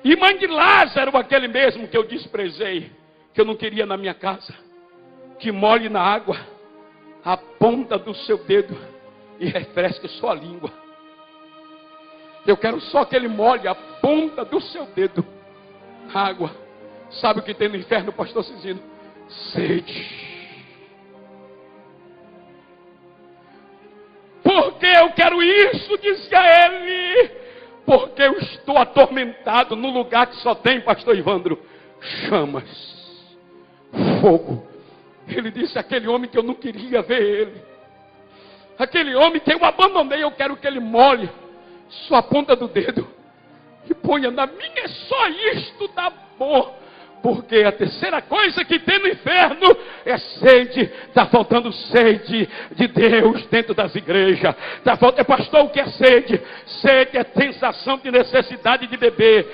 E mande Lázaro, aquele mesmo que eu desprezei, que eu não queria na minha casa, que molhe na água a ponta do seu dedo e refresque sua língua. Eu quero só que ele molhe a ponta do seu dedo na água. Sabe o que tem no inferno, pastor Cisino? Sede. Porque eu quero isso, dizia ele. Porque eu estou atormentado no lugar que só tem, pastor Ivandro, chamas, fogo. Ele disse: aquele homem que eu não queria ver ele, aquele homem que eu abandonei, eu quero que ele molhe sua ponta do dedo e ponha na minha. É só isto, tá bom. Porque a terceira coisa que tem no inferno é sede. Está faltando sede de Deus dentro das igrejas. Está faltando, pastor, o que é sede? Sede é sensação de necessidade de beber.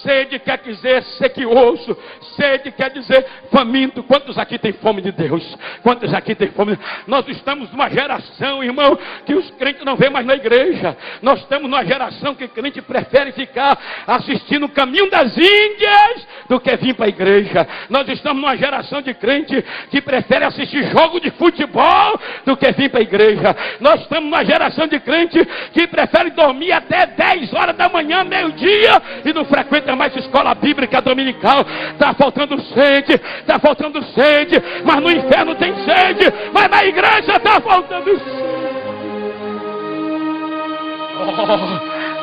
Sede quer dizer sequioso. Sede quer dizer faminto. Quantos aqui têm fome de Deus? Quantos aqui têm fome? Nós estamos numa geração, irmão, que os crentes não vêm mais na igreja. Nós estamos numa geração que o crente prefere ficar assistindo o Caminho das Índias do que vir para a igreja. Nós estamos numa geração de crente que prefere assistir jogo de futebol do que vir para a igreja. Nós estamos numa geração de crente que prefere dormir até 10 horas da manhã, meio-dia, e não frequenta mais escola bíblica dominical. Está faltando sede, está faltando sede, mas no inferno tem sede, mas na igreja está faltando sede.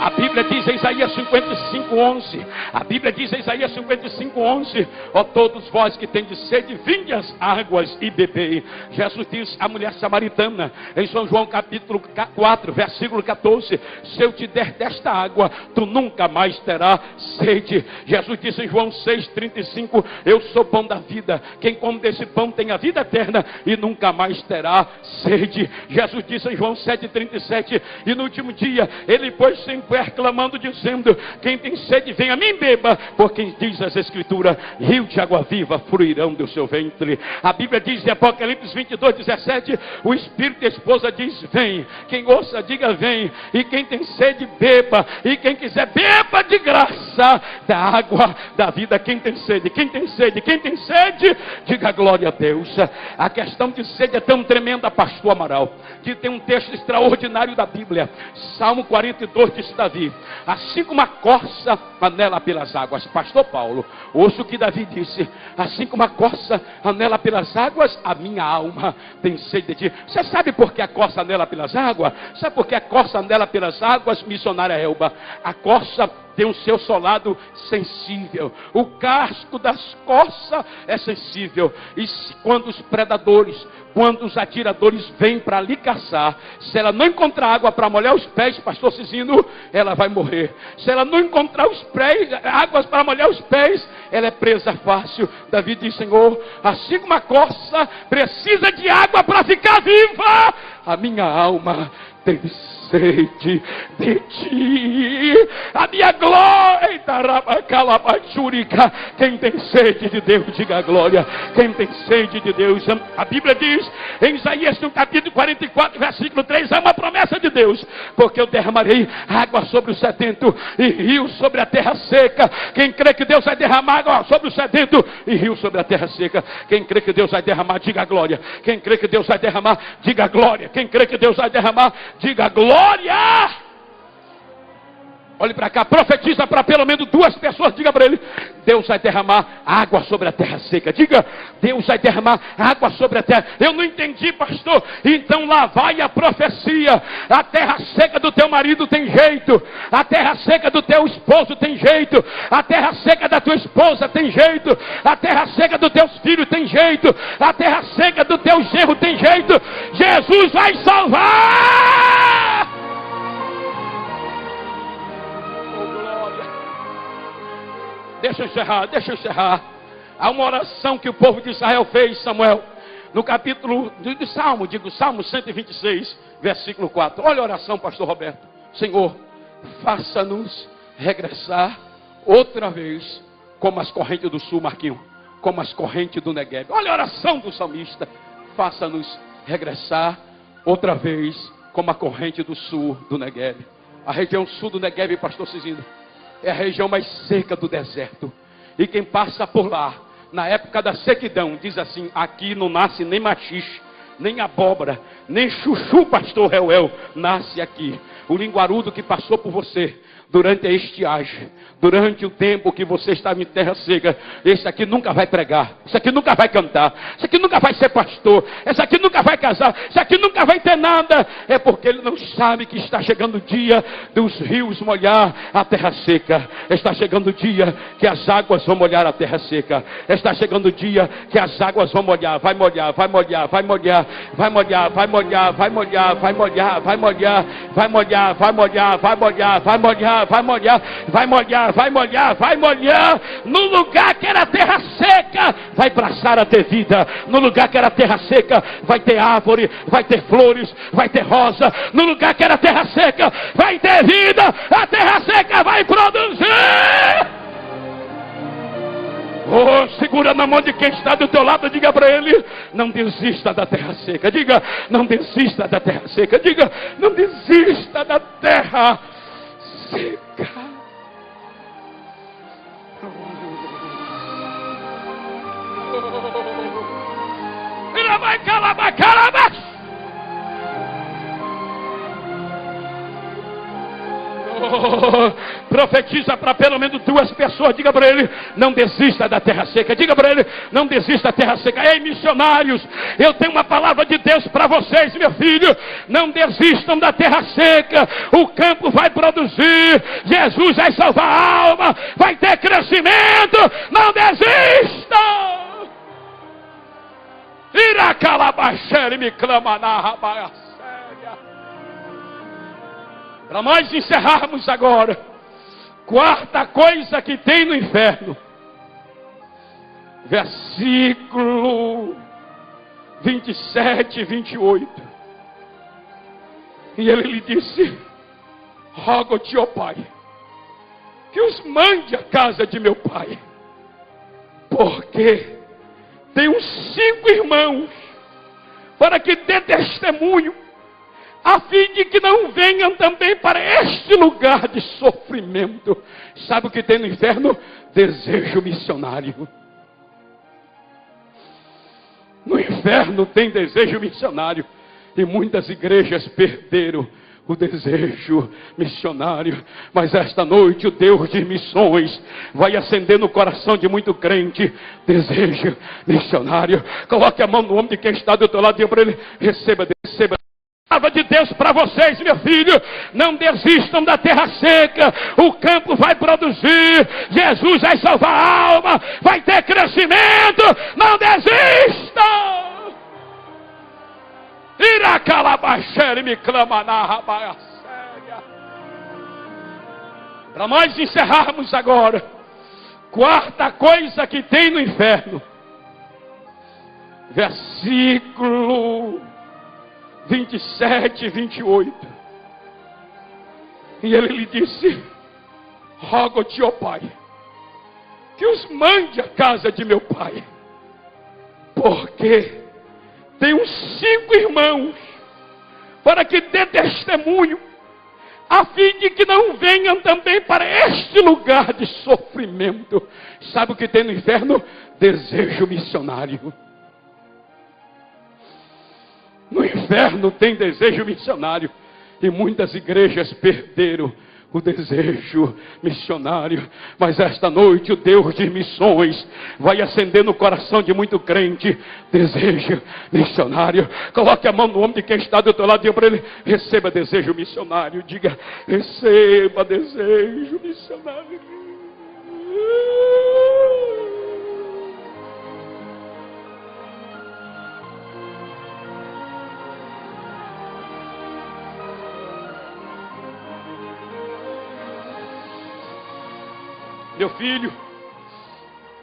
A Bíblia diz em Isaías 55:11. A Bíblia diz em Isaías 55:11: ó todos vós que tendes sede, vinde às águas e bebei. Jesus diz à mulher samaritana em São João capítulo 4, versículo 14: se eu te der desta água, tu nunca mais terás sede. Jesus disse em João 6,35: eu sou pão da vida, quem come desse pão tem a vida eterna e nunca mais terá sede. Jesus disse em João 7,37: e no último dia ele pôs em pé clamando, dizendo: quem tem sede, venha a mim, beba, porque diz as escrituras: rio de água viva fluirão do seu ventre. A Bíblia diz em Apocalipse 22:17: o Espírito e a esposa diz: vem. Quem ouça, diga: vem. E quem tem sede, beba. E quem quiser, beba de graça da água da vida. Quem tem sede, quem tem sede, quem tem sede, diga glória a Deus. A questão de sede é tão tremenda, pastor Amaral, que tem um texto extraordinário da Bíblia. Salmo 42 diz Davi: assim como a corça anela pelas águas. Pastor Paulo, ouça o que Davi disse: assim como a corça anela pelas águas, a minha alma tem sede de ti. Você sabe por que a corça anela pelas águas? Sabe por que a corça anela pelas águas, missionária Elba? A corça tem o seu solado sensível. O casco das corças é sensível. E quando os predadores, quando os atiradores vêm para lhe caçar, se ela não encontrar água para molhar os pés, pastor Cisino, ela vai morrer. Se ela não encontrar águas para molhar os pés, ela é presa fácil. Davi diz: Senhor, assim como a corça precisa de água para ficar viva, a minha alma tem sede de ti. A minha glória, quem tem sede de Deus, diga glória. Quem tem sede de Deus, a Bíblia diz em Isaías no capítulo 44, versículo 3, é uma promessa de Deus, porque eu derramarei água sobre o sedento e rio sobre a terra seca. Quem crê que Deus vai derramar água sobre o sedento e rio sobre a terra seca? Quem crê que Deus vai derramar, diga glória. Quem crê que Deus vai derramar, diga glória. Quem crê que Deus vai derramar, diga glória. Olhe para cá, profetiza para pelo menos 2 pessoas, diga para ele: Deus vai derramar água sobre a terra seca. Diga: Deus vai derramar água sobre a terra. Eu não entendi, pastor. Então lá vai a profecia. A terra seca do teu marido tem jeito. A terra seca do teu esposo tem jeito. A terra seca da tua esposa tem jeito. A terra seca dos teus filhos tem jeito. A terra seca do teu genro tem jeito. Jesus vai salvar. Deixa eu encerrar. Há uma oração que o povo de Israel fez, Samuel, no capítulo de Salmo 126, versículo 4. Olha a oração, pastor Roberto. Senhor, faça-nos regressar outra vez como as correntes do sul, Marquinhos, como as correntes do Negueb. Olha a oração do salmista. Faça-nos regressar outra vez como a corrente do sul do Negueb. A região sul do Negueb, pastor Cizindo, é a região mais seca do deserto. E quem passa por lá, na época da sequidão, diz assim: aqui não nasce nem machixe, nem abóbora, nem chuchu, pastor Reuel, nasce aqui. O linguarudo que passou por você durante a estiagem, durante o tempo que você estava em terra seca, esse aqui nunca vai pregar, esse aqui nunca vai cantar, esse aqui nunca vai ser pastor, esse aqui nunca vai casar, esse aqui nunca vai ter nada. É porque ele não sabe que está chegando o dia dos rios molhar a terra seca. Está chegando o dia que as águas vão molhar a terra seca. Está chegando o dia que as águas vão molhar, vai molhar, vai molhar, vai molhar, vai molhar, vai molhar, vai molhar, vai molhar, vai molhar, vai molhar, vai molhar, vai molhar, vai molhar, vai molhar, vai molhar, vai molhar, vai molhar. No lugar que era terra seca, vai passar a ter vida. No lugar que era terra seca, vai ter árvore, vai ter flores, vai ter rosa. No lugar que era terra seca, vai ter vida. A terra seca vai produzir. Oh, segura na mão de quem está do teu lado, diga para ele: não desista da terra seca. Diga: não desista da terra seca. Diga: não desista da terra seca. Ele vai calabar. Profetiza para pelo menos 2 pessoas, diga para ele: não desista da terra seca. Diga para ele: não desista da terra seca. Ei, missionários, eu tenho uma palavra de Deus para vocês, meu filho. Não desistam da terra seca. O campo vai produzir, Jesus vai salvar a alma, vai ter crescimento. Não desistam. Iracalabaxere me clama na rabaia. Para nós encerrarmos agora, 4ª coisa que tem no inferno, versículo 27 e 28. E ele lhe disse: rogo-te, ó Pai, que os mande à casa de meu pai, porque tenho 5 irmãos, para que dê testemunho, a fim de que não venham também para este lugar de sofrimento. Sabe o que tem no inferno? Desejo missionário. No inferno tem desejo missionário. E muitas igrejas perderam o desejo missionário. Mas esta noite o Deus de missões vai acender no coração de muito crente desejo missionário. Coloque a mão no ombro de quem está do teu lado e diga para ele: receba. Palavra de Deus para vocês, meu filho: não desistam da terra seca. O campo vai produzir, Jesus vai salvar a alma, vai ter crescimento. Não desistam. Iracalabaxere me clama na rabaia. Para nós encerrarmos agora, 4ª coisa que tem no inferno, versículo 27 e 28. E ele lhe disse: rogo-te, ó pai, que os mande à casa de meu pai, porque tenho 5 irmãos, para que dê testemunho, a fim de que não venham também para este lugar de sofrimento. Sabe o que tem no inferno? Desejo missionário. No inferno tem desejo missionário. E muitas igrejas perderam o desejo missionário. Mas esta noite o Deus de missões vai acender no coração de muito crente desejo missionário. Coloque a mão no ombro de quem está do teu lado e diga para ele: receba desejo missionário. Diga: receba desejo missionário. Meu filho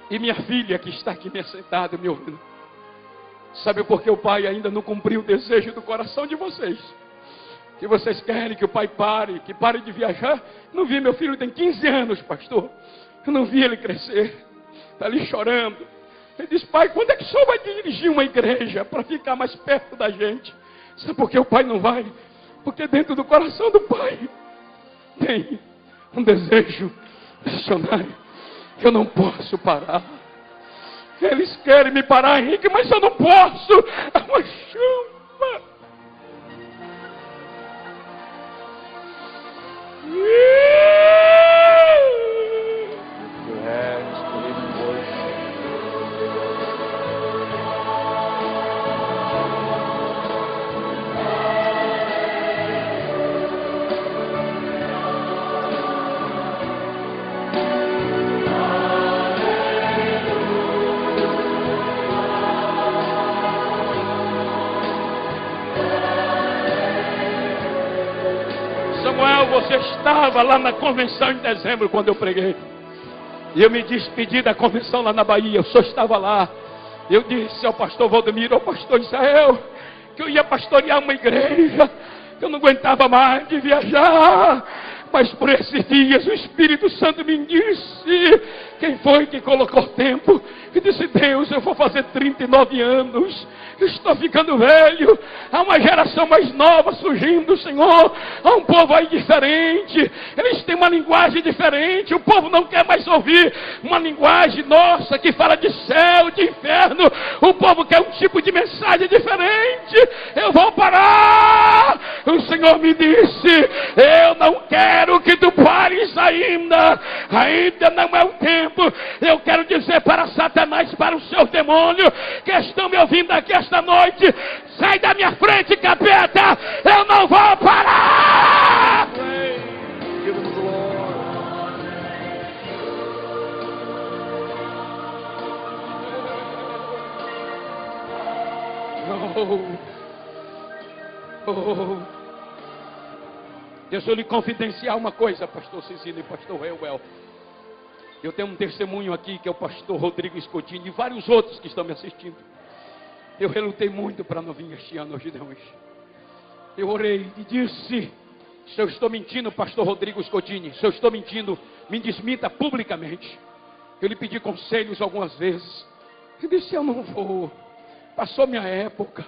e minha filha que está aqui me sentado me ouvindo, sabe por que o pai ainda não cumpriu o desejo do coração de vocês? Que vocês querem que o pai pare, que pare de viajar? Não vi, meu filho tem 15 anos, pastor. Eu não vi ele crescer. Está ali chorando. Ele diz: pai, quando é que o senhor vai dirigir uma igreja para ficar mais perto da gente? Sabe por que o pai não vai? Porque dentro do coração do pai tem um desejo missionário. Eu não posso parar. Eles querem me parar, Henrique, mas eu não posso. É uma chama. Você estava lá na convenção em dezembro quando eu preguei. E eu me despedi da convenção lá na Bahia. Eu só estava lá. Eu disse ao pastor Valdemiro, ao pastor Israel, que eu ia pastorear uma igreja, que eu não aguentava mais de viajar. Mas por esses dias o Espírito Santo me disse: quem foi que colocou tempo? E disse: Deus, eu vou fazer 39 anos. Estou ficando velho. Há uma geração mais nova surgindo, Senhor. Há um povo aí diferente. Eles têm uma linguagem diferente. O povo não quer mais ouvir uma linguagem nossa que fala de céu, de inferno. O povo quer um tipo de mensagem diferente. Eu vou parar. O Senhor me disse: eu não quero que tu pares ainda. Ainda não é o tempo. Eu quero dizer para Satanás, para o seu demônio que estão me ouvindo aqui esta noite: sai da minha frente, capeta. Eu não vou parar. Deixa eu lhe confidenciar uma coisa, pastor Cecílio e pastor Reuel. Eu tenho um testemunho aqui que é o pastor Rodrigo Escotini e vários outros que estão me assistindo. Eu relutei muito para não vir este ano aos Gideões. Eu orei e disse: se eu estou mentindo, pastor Rodrigo Escotini, se eu estou mentindo, me desmita publicamente. Eu lhe pedi conselhos algumas vezes. Ele disse: eu não vou. Passou minha época.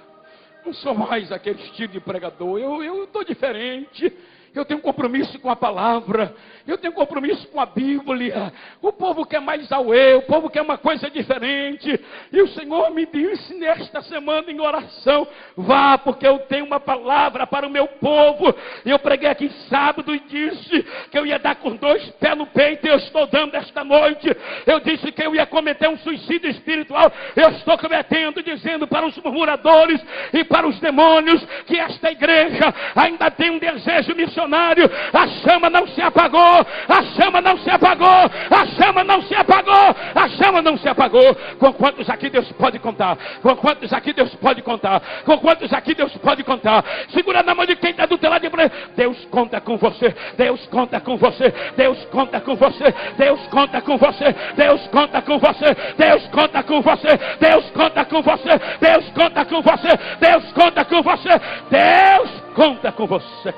Não sou mais aquele estilo de pregador. Eu estou diferente. Eu tenho compromisso com a palavra. Eu tenho compromisso com a Bíblia. O povo quer mais ao eu. O povo quer uma coisa diferente. E o Senhor me disse nesta semana em oração: vá, porque eu tenho uma palavra para o meu povo. E eu preguei aqui sábado e disse que eu ia dar com 2 pés no peito. E eu estou dando esta noite. Eu disse que eu ia cometer um suicídio espiritual. Eu estou cometendo, dizendo para os murmuradores e para os demônios que esta igreja ainda tem um desejo missionário. A chama não se apagou. A chama não se apagou. A chama não se apagou. A chama não se apagou. Com quantos aqui Deus pode contar? Com quantos aqui Deus pode contar? Com quantos aqui Deus pode contar? Segura na mão de quem está do teu lado e diz: Deus conta com você. Deus conta com você. Deus conta com você. Deus conta com você. Deus conta com você. Deus conta com você. Deus conta com você. Deus conta com você. Deus conta com você. Deus conta com você.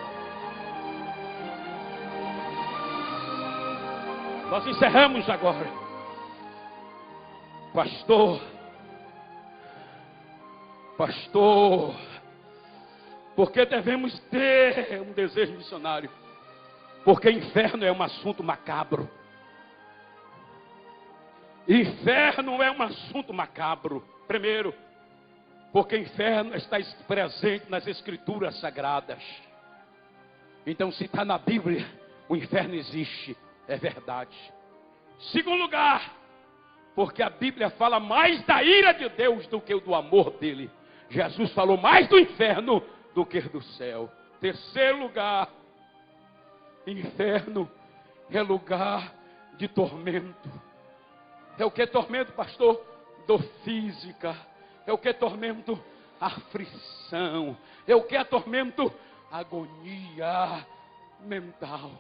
Nós encerramos agora. Pastor, porque devemos ter um desejo missionário? Porque inferno é um assunto macabro. Inferno é um assunto macabro. Primeiro, porque inferno está presente nas escrituras sagradas. Então, se está na Bíblia, o inferno existe, é verdade. Segundo lugar, porque a Bíblia fala mais da ira de Deus do que do amor dele. Jesus falou mais do inferno do que do céu. Terceiro lugar, inferno é lugar de tormento. É o que tormento, pastor? Dor física. É o que tormento? Aflição. É o que tormento? Agonia mental.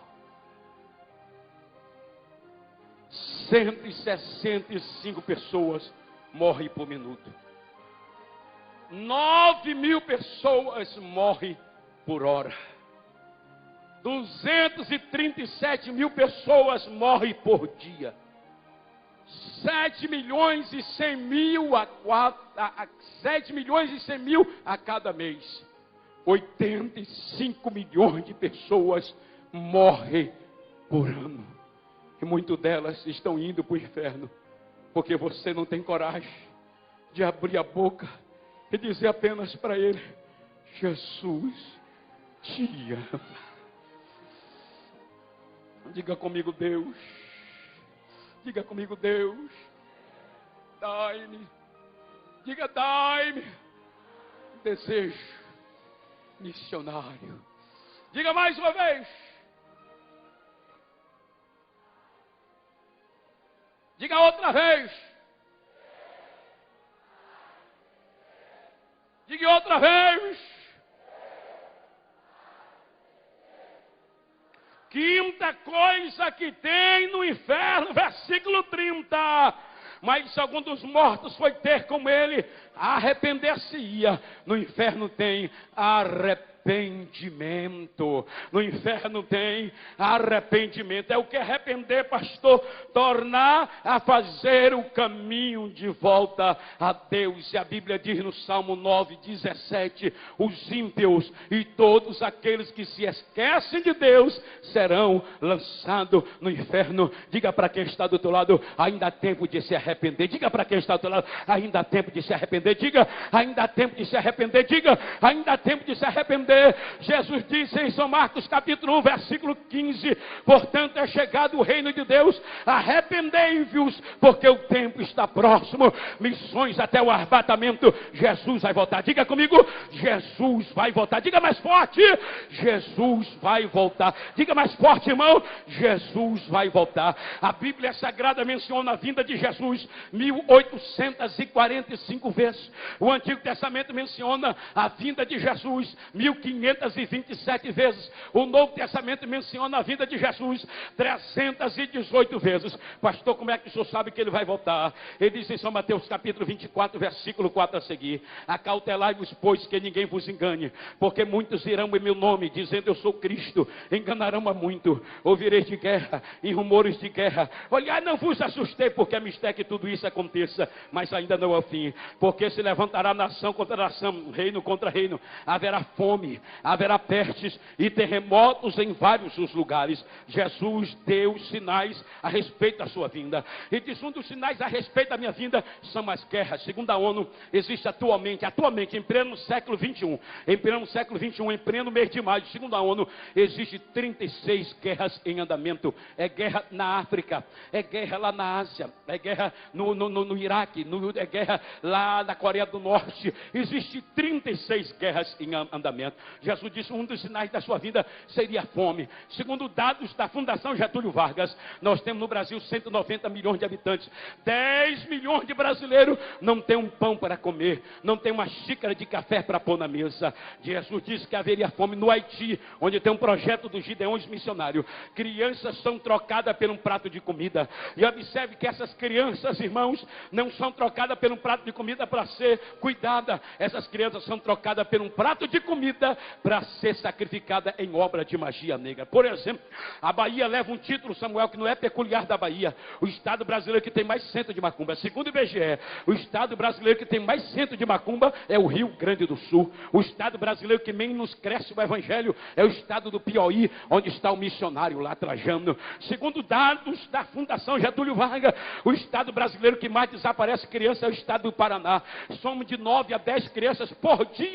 165 pessoas morrem por minuto. 9.000 pessoas morrem por hora. 237 mil pessoas morrem por dia. 7 milhões e 100 mil a cada mês. 85 milhões de pessoas morrem por ano. E muitas delas estão indo para o inferno, porque você não tem coragem de abrir a boca e dizer apenas para ele: Jesus te ama. Diga comigo, Deus. Diga comigo, Deus. Dai-me. Diga, dai-me desejo missionário. Diga mais uma vez. Diga outra vez. Diga outra vez. Quinta coisa que tem no inferno, versículo 30. Mas algum dos mortos foi ter com ele, arrepender-se-ia. No inferno tem arrependimento. No inferno tem arrependimento. É o que arrepender, pastor? Tornar a fazer o caminho de volta a Deus. E a Bíblia diz no Salmo 9:17: os ímpios e todos aqueles que se esquecem de Deus serão lançados no inferno. Diga para quem está do teu lado: ainda há tempo de se arrepender. Diga para quem está do teu lado: ainda há tempo de se arrepender. Diga: ainda há tempo de se arrepender. Diga: ainda há tempo de se arrepender. Jesus disse em São Marcos capítulo 1, versículo 15: portanto é chegado o reino de Deus, arrependei-vos, porque o tempo está próximo. Missões até o arrebatamento. Jesus vai voltar. Diga comigo: Jesus vai voltar. Diga mais forte: Jesus vai voltar. Diga mais forte, irmão: Jesus vai voltar. A Bíblia Sagrada menciona a vinda de Jesus 1845 vezes. O Antigo Testamento menciona a vinda de Jesus 1527 vezes. O Novo Testamento menciona a vinda de Jesus 318 vezes. Pastor, como é que o senhor sabe que ele vai voltar? Ele diz em São Mateus capítulo 24, versículo 4 a seguir: acautelai-vos, pois, que ninguém vos engane, porque muitos irão em meu nome, dizendo eu sou Cristo, enganarão a muito. Ouvireis de guerra e rumores de guerra. Olhai, não vos assustei, porque é mistério que tudo isso aconteça, mas ainda não é o fim. Porque se levantará nação contra nação, reino contra reino. Haverá fome, haverá pestes e terremotos em vários os lugares. Jesus deu sinais a respeito da sua vinda. E diz: um dos sinais a respeito da minha vinda são as guerras. Segundo a ONU, existe atualmente, em pleno século 21, em pleno mês de maio, segundo a ONU, existe 36 guerras em andamento. É guerra na África, é guerra lá na Ásia, é guerra no Iraque, é guerra lá na Coreia do Norte. Existe 36 guerras em andamento. Jesus disse: um dos sinais da sua vida seria a fome. Segundo dados da Fundação Getúlio Vargas, nós temos no Brasil 190 milhões de habitantes. 10 milhões de brasileiros não tem um pão para comer, não tem uma xícara de café para pôr na mesa. Jesus disse que haveria fome no Haiti, onde tem um projeto dos Gideões missionários. Crianças são trocadas por um prato de comida. E observe que essas crianças, irmãos, não são trocadas por um prato de comida para ser cuidada. Essas crianças são trocadas por um prato de comida comida para ser sacrificada em obra de magia negra. Por exemplo, a Bahia leva um título, Samuel, que não é peculiar da Bahia. O estado brasileiro que tem mais centro de macumba. Segundo o IBGE, o estado brasileiro que tem mais centro de macumba é o Rio Grande do Sul. O estado brasileiro que menos cresce o evangelho é o estado do Piauí, onde está o missionário lá Trajano. Segundo dados da Fundação Getúlio Vargas, o estado brasileiro que mais desaparece criança é o estado do Paraná. Somos de 9 a 10 crianças por dia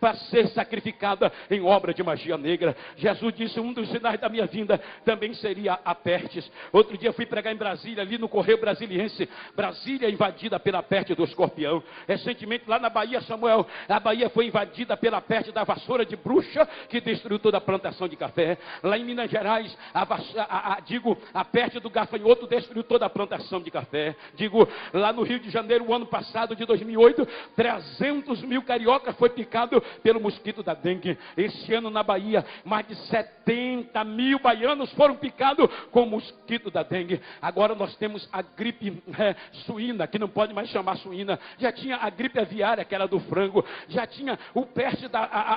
para ser sacrificada em obra de magia negra. Jesus disse, um dos sinais da minha vinda também seria a pestes. Outro dia fui pregar em Brasília, ali no Correio Brasiliense. Brasília invadida pela peste do escorpião. Recentemente lá na Bahia, Samuel, a Bahia foi invadida pela peste da vassoura de bruxa, que destruiu toda a plantação de café. Lá em Minas Gerais, a peste do gafanhoto destruiu toda a plantação de café. Lá no Rio de Janeiro, o ano passado, de 2008, 300 mil cariocas foi picado pelo mosquito da dengue. Esse ano na Bahia, mais de 70 mil baianos foram picados com o mosquito da dengue. Agora nós temos a gripe suína, que não pode mais chamar suína. Já tinha a gripe aviária, que era do frango. Já tinha o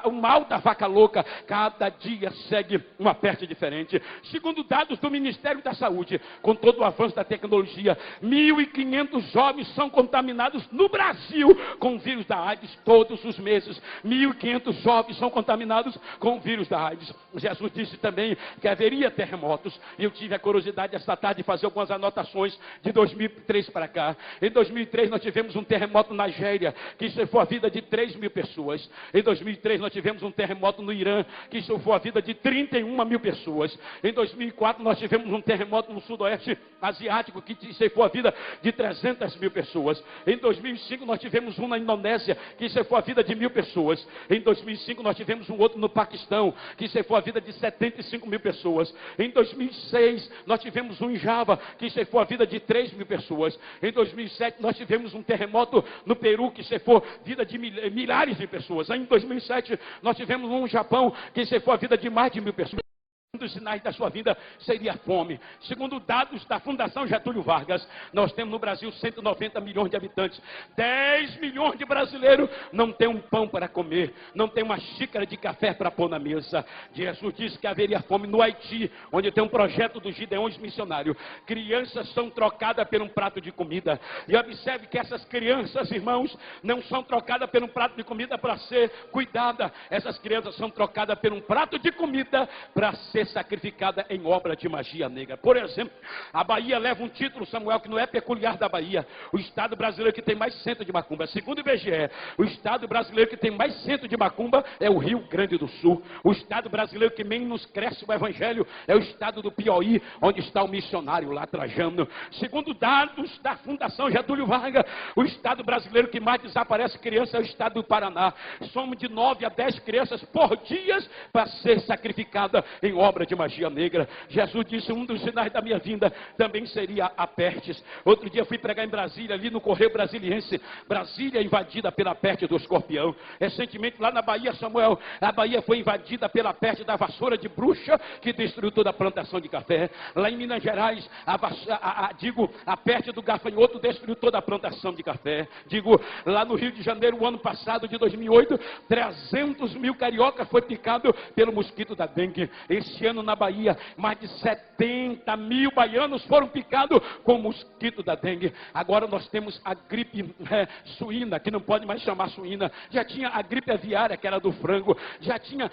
o mal da vaca louca. Cada dia segue uma peste diferente. Segundo dados do Ministério da Saúde, com todo o avanço da tecnologia, 1.500 jovens são contaminados no Brasil com o vírus da AIDS todos os meses. 1.500 jovens são contaminados com o vírus da AIDS. Jesus disse também que haveria terremotos. E eu tive a curiosidade esta tarde de fazer algumas anotações de 2003 para cá. Em 2003 nós tivemos um terremoto na Nigéria, que ceifou a vida de 3 mil pessoas. Em 2003 nós tivemos um terremoto no Irã, que ceifou a vida de 31 mil pessoas. Em 2004 nós tivemos um terremoto no sudoeste asiático, que ceifou a vida de 300 mil pessoas. Em 2005 nós tivemos um na Indonésia, que ceifou a vida de 1.000 pessoas. Em 2005 nós tivemos um outro no Paquistão, que ceifou a vida de 75 mil pessoas. Em 2006 nós tivemos um em Java, que ceifou a vida de 3 mil pessoas. Em 2007 nós tivemos um terremoto no Peru, que ceifou a vida de milhares de pessoas. Em 2007 nós tivemos um no Japão, que ceifou a vida de mais de 1.000 pessoas. Um dos sinais da sua vida seria a fome. Segundo dados da Fundação Getúlio Vargas, nós temos no Brasil 190 milhões de habitantes. 10 milhões de brasileiros não têm um pão para comer, não tem uma xícara de café para pôr na mesa. Jesus disse que haveria fome no Haiti, onde tem um projeto dos Gideões missionários. Crianças são trocadas por um prato de comida. E observe que essas crianças, irmãos, não são trocadas por um prato de comida para ser cuidada. Essas crianças são trocadas por um prato de comida para ser sacrificada em obra de magia negra. Por exemplo, a Bahia leva um título, Samuel, que não é peculiar da Bahia. O estado brasileiro que tem mais centro de macumba. Segundo o IBGE, o estado brasileiro que tem mais centro de macumba é o Rio Grande do Sul. O estado brasileiro que menos cresce o evangelho é o estado do Piauí, onde está o missionário lá Trajano. Segundo dados da Fundação Getúlio Vargas, o estado brasileiro que mais desaparece criança é o estado do Paraná. Somos de 9 a 10 crianças por dia para ser sacrificada em obra de magia negra. Jesus disse, um dos sinais da minha vinda também seria a pestes. Outro dia fui pregar em Brasília, ali no Correio Brasiliense. Brasília invadida pela peste do escorpião. Recentemente lá na Bahia, Samuel, a Bahia foi invadida pela peste da vassoura de bruxa, que destruiu toda a plantação de café. Lá em Minas Gerais, a peste do gafanhoto destruiu toda a plantação de café. Lá no Rio de Janeiro, o ano passado, de 2008, 300 mil cariocas foi picado pelo mosquito da dengue. Esse ano na Bahia, mais de 70 mil baianos foram picados com o mosquito da dengue. Agora nós temos a gripe suína, que não pode mais chamar suína. Já tinha a gripe aviária, que era do frango. Já tinha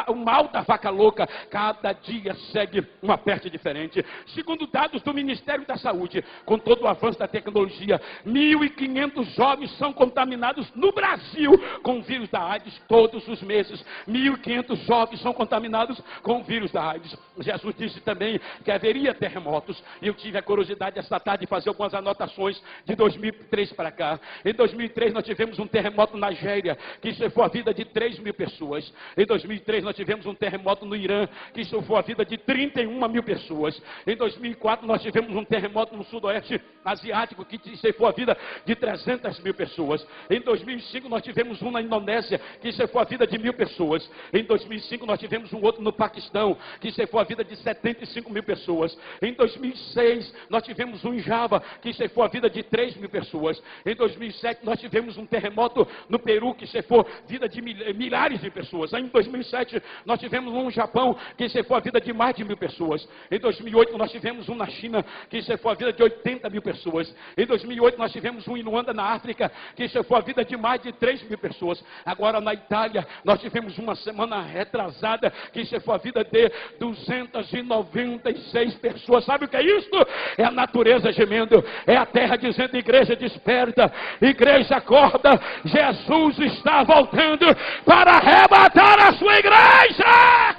o mal da vaca louca. Cada dia segue uma peste diferente. Segundo dados do Ministério da Saúde, com todo o avanço da tecnologia, 1.500 jovens são contaminados no Brasil com o vírus da AIDS todos os meses. 1.500 jovens são contaminados com o vírus da AIDS. Jesus disse também que haveria terremotos. E eu tive a curiosidade esta tarde de fazer algumas anotações de 2003 para cá. Em 2003 nós tivemos um terremoto na Nigéria, que ceifou a vida de 3 mil pessoas. Em 2003 nós tivemos um terremoto no Irã, que ceifou a vida de 31 mil pessoas. Em 2004 nós tivemos um terremoto no sudoeste asiático, que ceifou a vida de 300 mil pessoas. Em 2005 nós tivemos um na Indonésia, que ceifou a vida de 1.000 pessoas. Em 2005 nós tivemos um outro no Paquistão, que ceifou a vida de 75 mil pessoas. Em 2006, nós tivemos um em Java, que ceifou a vida de 3 mil pessoas. Em 2007, nós tivemos um terremoto no Peru, que ceifou a vida de milhares de pessoas. Em 2007, nós tivemos um no Japão, que ceifou a vida de mais de 1.000 pessoas. Em 2008, nós tivemos um na China, que ceifou a vida de 80 mil pessoas. Em 2008, nós tivemos um em Luanda, na África, que ceifou a vida de mais de 3 mil pessoas. Agora, na Itália, nós tivemos uma semana retrasada, que ceifou a vida de 296 pessoas. Sabe o que é isso? É a natureza gemendo, é a terra dizendo: igreja, desperta, igreja, acorda, Jesus está voltando para arrebatar a sua igreja.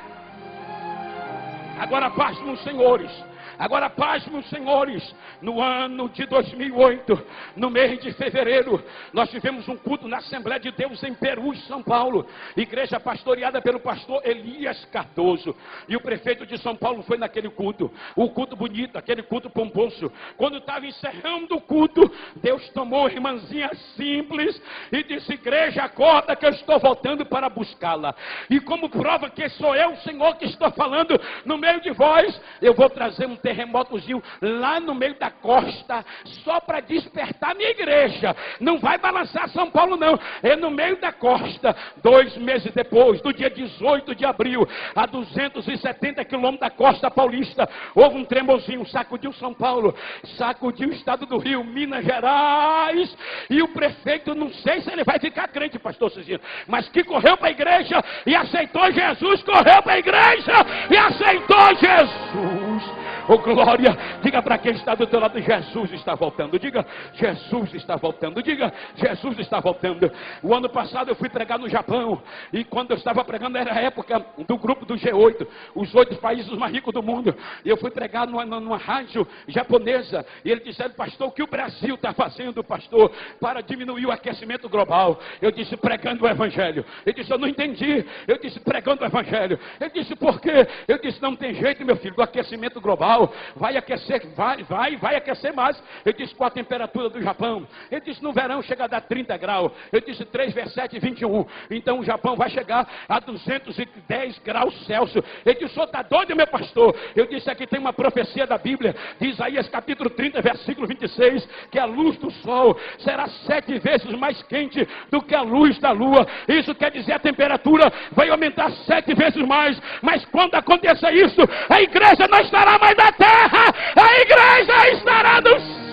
Agora, paz, meus senhores. Agora, paz, meus senhores, no ano de 2008, no mês de fevereiro, nós tivemos um culto na Assembleia de Deus em Perus, São Paulo, igreja pastoreada pelo pastor Elias Cardoso, e o prefeito de São Paulo foi naquele culto, o culto bonito, aquele culto pomposo. Quando estava encerrando o culto, Deus tomou a irmãzinha simples e disse: igreja, acorda que eu estou voltando para buscá-la, e como prova que sou eu, Senhor, que estou falando no meio de vós, eu vou trazer um terremotozinho lá no meio da costa, só para despertar minha igreja. Não vai balançar São Paulo não, é no meio da costa. 2 meses depois, do dia 18 de abril, a 270 quilômetros da costa paulista, houve um tremorzinho, sacudiu São Paulo, sacudiu o estado do Rio, Minas Gerais, e o prefeito, não sei se ele vai ficar crente, pastor Cezino, mas que correu para a igreja e aceitou Jesus, correu para a igreja e aceitou Jesus. Oh, glória, diga para quem está do teu lado: Jesus está voltando. Diga: Jesus está voltando. Diga: Jesus está voltando. O ano passado eu fui pregar no Japão, e quando eu estava pregando era a época do grupo do G8, os 8 países mais ricos do mundo, e eu fui pregar numa rádio japonesa, e ele disse: pastor, o que o Brasil está fazendo, pastor, para diminuir o aquecimento global? Eu disse: pregando o evangelho. Ele disse: eu não entendi. Eu disse: pregando o evangelho. Ele disse: por quê? Eu disse: não tem jeito, meu filho, do aquecimento global vai aquecer, vai aquecer mais. Eu disse: qual a temperatura do Japão? Ele disse: no verão chega a dar 30 graus. Eu disse: 3 vezes 7, 21. Então o Japão vai chegar a 210 graus Celsius. Ele disse: o senhor está doido, meu pastor? Eu disse: aqui tem uma profecia da Bíblia, de Isaías capítulo 30, versículo 26, que a luz do sol será 7 vezes mais quente do que a luz da lua. Isso quer dizer, a temperatura vai aumentar 7 vezes mais. Mas quando acontecer isso, a igreja não estará mais na terra, a igreja estará no céu.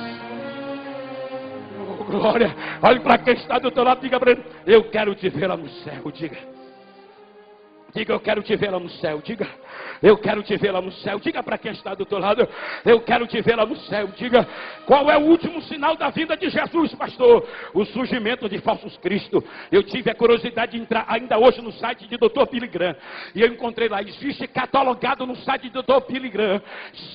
Oh, glória. Olhe para quem está do teu lado, diga para ele: eu quero te ver lá no céu. Diga: eu quero te ver lá no céu. Diga: eu quero te ver lá no céu. Diga para quem está do teu lado: eu quero te ver lá no céu. Diga: qual é o último sinal da vinda de Jesus, pastor? O surgimento de falsos cristos. Eu tive a curiosidade de entrar ainda hoje no site de Dr. Billy Graham, e eu encontrei lá, existe catalogado no site de Dr. Billy Graham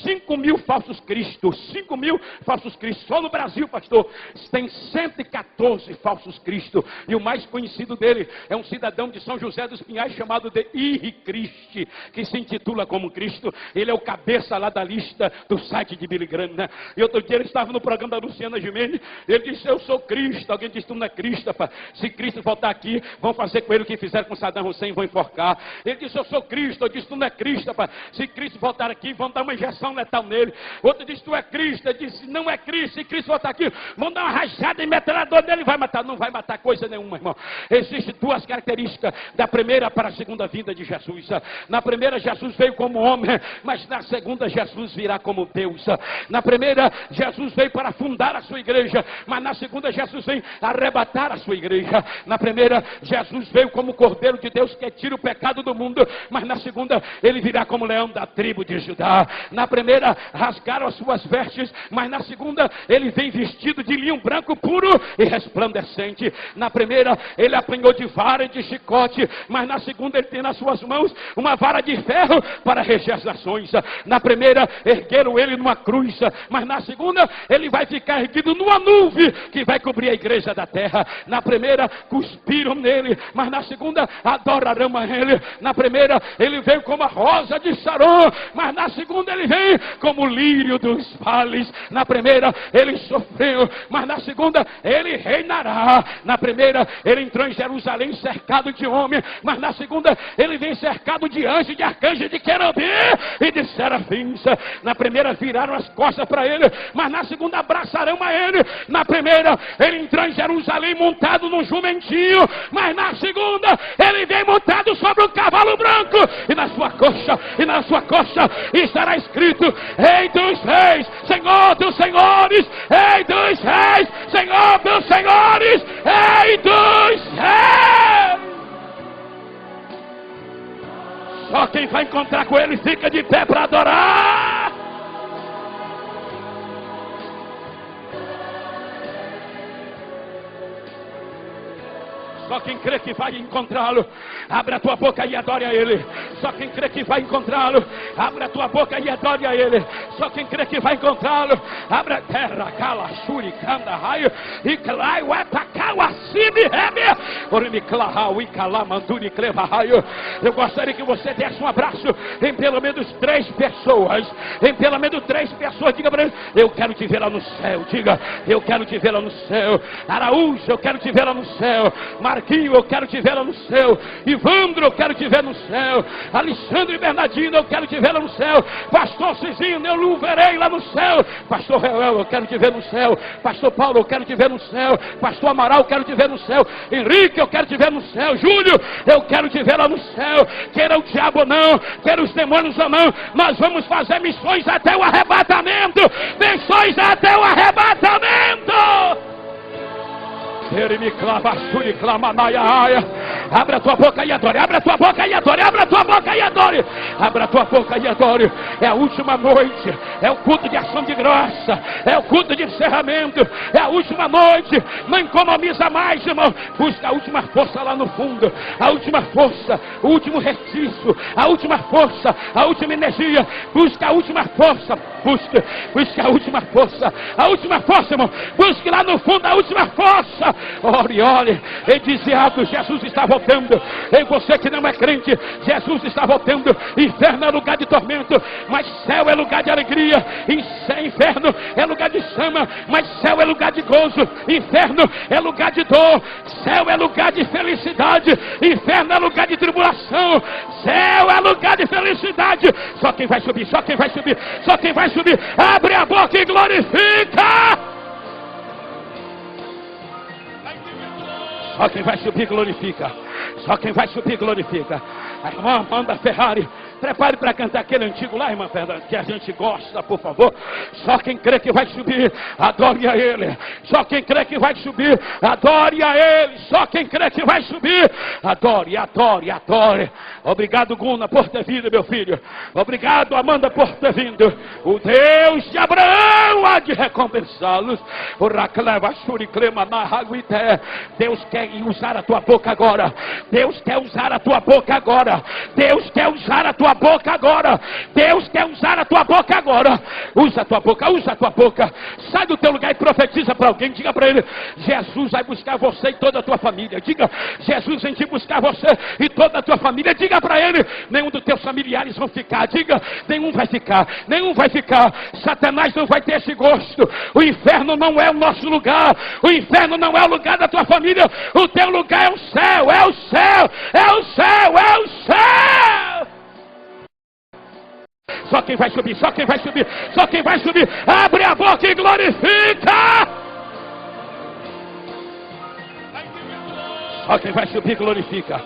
5.000 falsos cristos. 5.000 falsos cristos. Só no Brasil, pastor, tem 114 falsos cristos, e o mais conhecido dele é um cidadão de São José dos Pinhais chamado de Henri Cristi, que se intitula como Cristo. Ele é o cabeça lá da lista do site de Billy Graham, né? E outro dia ele estava no programa da Luciana Gimenez, ele disse: eu sou Cristo. Alguém disse: tu não é Cristo, rapaz. Se Cristo voltar aqui, vão fazer com ele o que fizeram com Saddam Hussein, vão enforcar. Ele disse: eu sou Cristo. Eu disse: tu não é Cristo, rapaz. Se Cristo voltar aqui, vão dar uma injeção letal nele. Outro disse: tu é Cristo. Ele disse: não é Cristo. Se Cristo voltar aqui, vão dar uma rajada em metralhador nele. Vai matar. Não vai matar coisa nenhuma, irmão. Existem 2 características da primeira para a segunda vinda de Jesus. Na primeira, Jesus veio como homem, mas na segunda, Jesus virá como Deus. Na primeira, Jesus veio para fundar a sua igreja, mas na segunda, Jesus vem arrebatar a sua igreja. Na primeira, Jesus veio como Cordeiro de Deus que tira o pecado do mundo, mas na segunda, ele virá como leão da tribo de Judá. Na primeira, rasgaram as suas vestes, mas na segunda, ele vem vestido de linho branco puro e resplandecente. Na primeira, ele apanhou de vara e de chicote, mas na segunda, ele tem nas suas mãos uma vara de ferro para reger as nações. Na primeira, ergueram ele numa cruz, mas na segunda, ele vai ficar erguido numa nuvem que vai cobrir a igreja da terra. Na primeira, cuspiram nele, mas na segunda, adorarão a ele. Na primeira, ele veio como a rosa de Saron, mas na segunda, ele vem como o lírio dos vales. Na primeira, ele sofreu, mas na segunda, ele reinará. Na primeira, ele entrou em Jerusalém cercado de homens, mas na segunda, ele vem cercado de anjos, de arcanjos, de querubim e de serafins. Na primeira viraram as costas para ele, mas na segunda abraçarão a ele. Na primeira ele entrou em Jerusalém montado num jumentinho, mas na segunda ele vem montado sobre um cavalo branco, e na sua coxa estará escrito: Rei dos reis, Senhor dos senhores, Rei dos reis, Senhor dos senhores, Rei dos reis. Só quem vai encontrar com ele fica de pé para adorar. Só quem crê que vai encontrá-lo, abre a tua boca e adore a ele. Só quem crê que vai encontrá-lo, abre a tua boca e adore a ele. Só quem crê que vai encontrá-lo, abre a terra, cala, shuri, canda, raio, e clai, uetacau, assime, reme, orimiclarau, e calamanduri, cleva, raio. Eu gostaria que você desse um abraço em pelo menos 3 pessoas. Em pelo menos 3 pessoas, diga para ele: eu quero te ver lá no céu. Diga: eu quero te ver lá no céu. Araújo, eu quero te ver lá no céu. Marquinho, eu quero te ver lá no céu. Ivandro, eu quero te ver no céu. Alexandre Bernardino, eu quero te ver lá no céu. Pastor Cizinho, eu o verei lá no céu. Pastor Reuel, eu quero te ver no céu. Pastor Paulo, eu quero te ver no céu. Pastor Amaral, eu quero te ver no céu. Henrique, eu quero te ver no céu. Júlio, eu quero te ver lá no céu. Queira o diabo ou não, queira os demônios ou não, nós vamos fazer missões até o arrebatamento. Missões até o arrebatamento. Ele me clava, suri, clama, naia, aia. Abra a tua boca e adore. Abra a tua boca e adore. Abra a tua boca e adore. Abra a tua boca e adore. É a última noite. É o culto de ação de graça. É o culto de encerramento. É a última noite. Não economiza mais, irmão. Busca a última força lá no fundo. A última força. O último restício. A última força. A última energia. Busca a última força. Busca a última força. A última força, irmão. Busque lá no fundo a última força. Ore, ore. E dizia Atos: Jesus está voltando. E você que não é crente, Jesus está voltando. Inferno é lugar de tormento, mas céu é lugar de alegria. Inferno é lugar de chama, mas céu é lugar de gozo. Inferno é lugar de dor, céu é lugar de felicidade. Inferno é lugar de tribulação, céu é lugar de felicidade. Só quem vai subir, só quem vai subir, só quem vai subir. Abre a boca e glorifica. Só quem vai subir glorifica. Só quem vai subir glorifica. A irmã Amanda Ferrari, prepare para cantar aquele antigo lá, irmã Fernanda, que a gente gosta, por favor. Só quem crê que vai subir, adore a ele. Só quem crê que vai subir, adore a ele. Só quem crê que vai subir, adore, adore, adore. Obrigado, Guna, por ter vindo, meu filho. Obrigado, Amanda, por ter vindo. O Deus de Abraão há de recompensá-los. O Racleva, Shuriclema, Nahaguité. Deus quer usar a tua boca agora. Deus quer usar a tua boca agora. Deus quer usar a tua boca agora. Deus quer usar a tua boca agora. Usa a tua boca, usa a tua boca. Sai do teu lugar e profetiza para alguém. Diga para ele: Jesus vai buscar você e toda a tua família. Diga: Jesus vem te buscar você e toda a tua família. Diga para ele: nenhum dos teus familiares vão ficar. Diga: nenhum vai ficar. Nenhum vai ficar. Satanás não vai ter esse gosto. O inferno não é o nosso lugar. O inferno não é o lugar da tua família. O teu lugar é o céu. É o céu. É o céu. É o céu. Só quem vai subir, só quem vai subir, só quem vai subir. Abre a boca e glorifica. Só quem vai subir glorifica.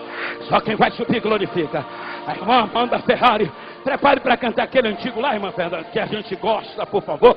Só quem vai subir glorifica. A irmã Amanda Ferrari, prepare para cantar aquele antigo lá, irmã Fernanda, que a gente gosta, por favor.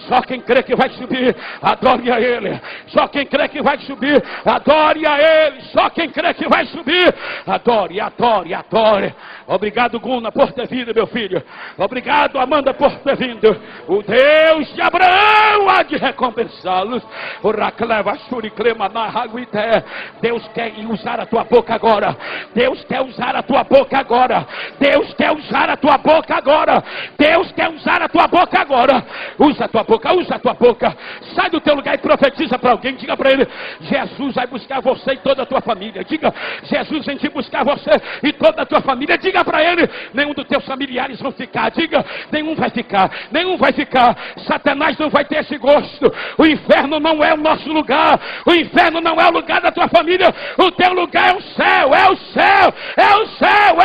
Só quem crê que vai subir, adore a ele. Só quem crê que vai subir, adore a ele. Só quem crê que vai subir, adore, adore, adore. Obrigado, Guna, por ter vindo, meu filho. Obrigado, Amanda, por ter vindo. O Deus de Abraão há de recompensá-los. O Racleva, Shuriclema, Nahaguité. Deus quer usar a tua boca agora. Deus quer usar a tua boca agora. Deus quer usar a tua boca agora. Deus quer usar a tua boca agora. Usa a tua boca, usa a tua boca. Sai do teu lugar e profetiza para alguém. Diga para ele: Jesus vai buscar você e toda a tua família. Diga: Jesus vem te buscar você e toda a tua família. Diga para ele: nenhum dos teus familiares vão ficar. Diga: nenhum vai ficar. Nenhum vai ficar. Satanás não vai ter esse gosto. O inferno não é o nosso lugar. O inferno não é o lugar da tua família. O teu lugar é o céu. É o céu. É o céu.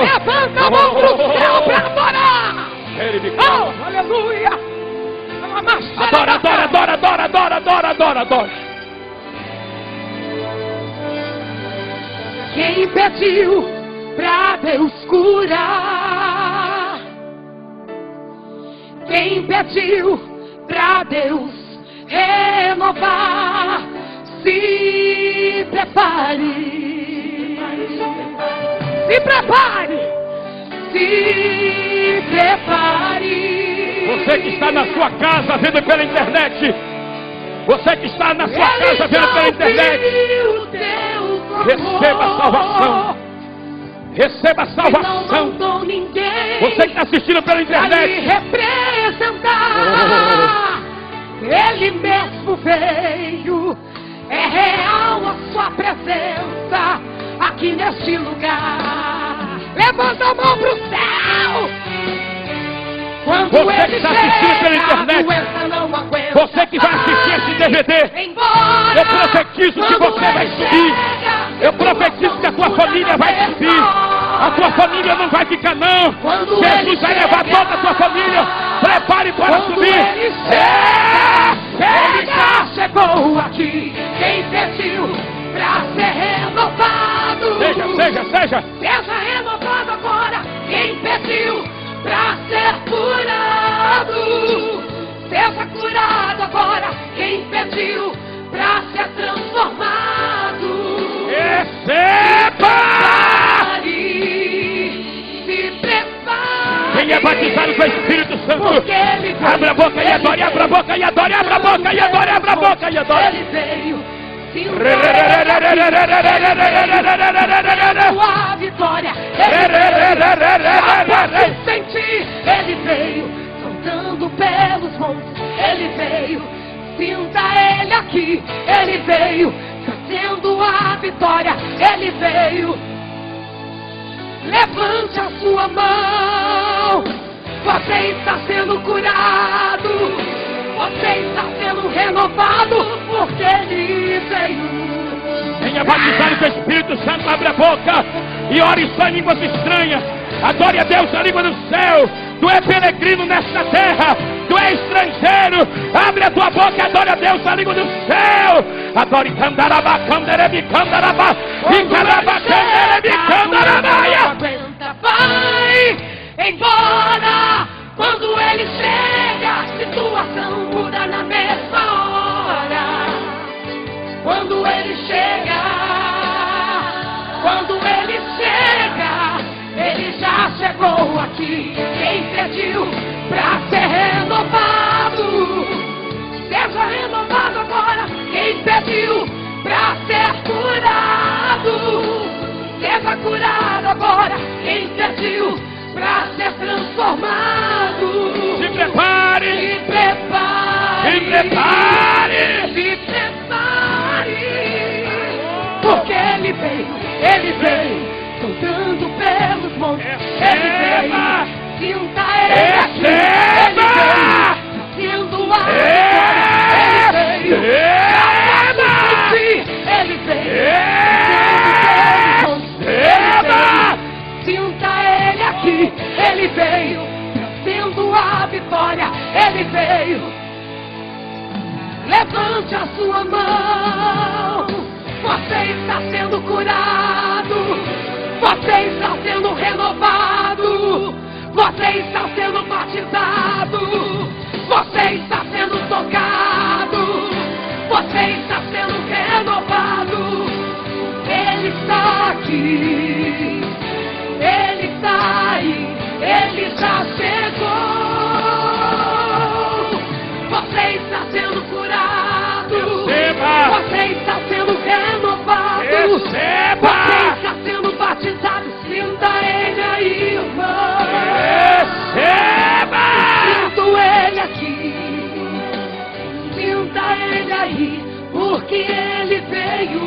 Levanta a mão pro céu para adorar. Oh, aleluia. Adora, adora, adora, adora, adora, adora, adora, adora. Quem pediu pra Deus curar? Quem pediu pra Deus renovar? Se prepare. Se prepare. Se prepare. Você que está na sua casa vendo pela internet. Você que está na sua casa vendo pela internet. Receba a salvação. Receba a salvação. Você que está assistindo pela internet. Representar. Ele mesmo veio. É real a sua presença aqui neste lugar. Levanta a mão pro céu. Quando você que está assistindo pela internet, você que vai assistir esse DVD, eu profetizo que você vai subir. Eu profetizo que a tua família vai subir. A tua família não vai ficar não. Jesus vai levar toda a tua família. Prepare para subir. Ele já chegou aqui. Quem pediu pra ser renovado? Seja renovado agora. Quem pediu pra ser curado? Seja curado agora. Quem pediu pra ser transformado? Receba! Se prepare. Quem é batizado com o Espírito Santo, abra a boca e adore, abra a boca e adore, abra a boca e adore, abra a boca e adore. Ele veio. Sua vitória. Sentir. Ele veio saltando pelos montes. Ele veio. Sinta ele aqui. Ele veio trazendo a vitória. Ele veio. Levante a sua mão. Você está sendo curado. Você está sendo renovado. Porque ele veio. Venha batizado com o Espírito Santo, abre a boca e ore só em línguas estranhas. Adore a Deus na língua do céu. Tu é peregrino nesta terra, tu é estrangeiro. Abre a tua boca e adore a Deus na língua do céu. Adore candarabá, canderebi, candarabá, icarabá, canderebi, candarabá. Vai embora. Quando ele chega, a situação muda na mesma hora. Quando ele chega, ele já chegou aqui. Quem pediu pra ser renovado? Seja renovado agora. Quem pediu pra ser curado? Seja curado agora. Quem pediu pra ser transformado? Se prepare. Se prepare. Se prepare. Se prepare. Porque ele veio soltando pelos montes. Ele veio, sinta ele aqui. Ele veio trazendo a vitória. Ele veio sinta ele aqui. Ele veio trazendo a vitória. Ele veio. Levante a sua mão. Você está sendo curado. Você está sendo renovado. Você está sendo batizado. Você está sendo tocado. Você está sendo renovado. Ele está aqui. Ele está aí. Ele já chegou. Você está sendo curado. Você está sendo renovado. Você está sendo batizado. Sinta ele aí, irmão. Sinto ele aqui. Sinta ele aí. Porque ele veio.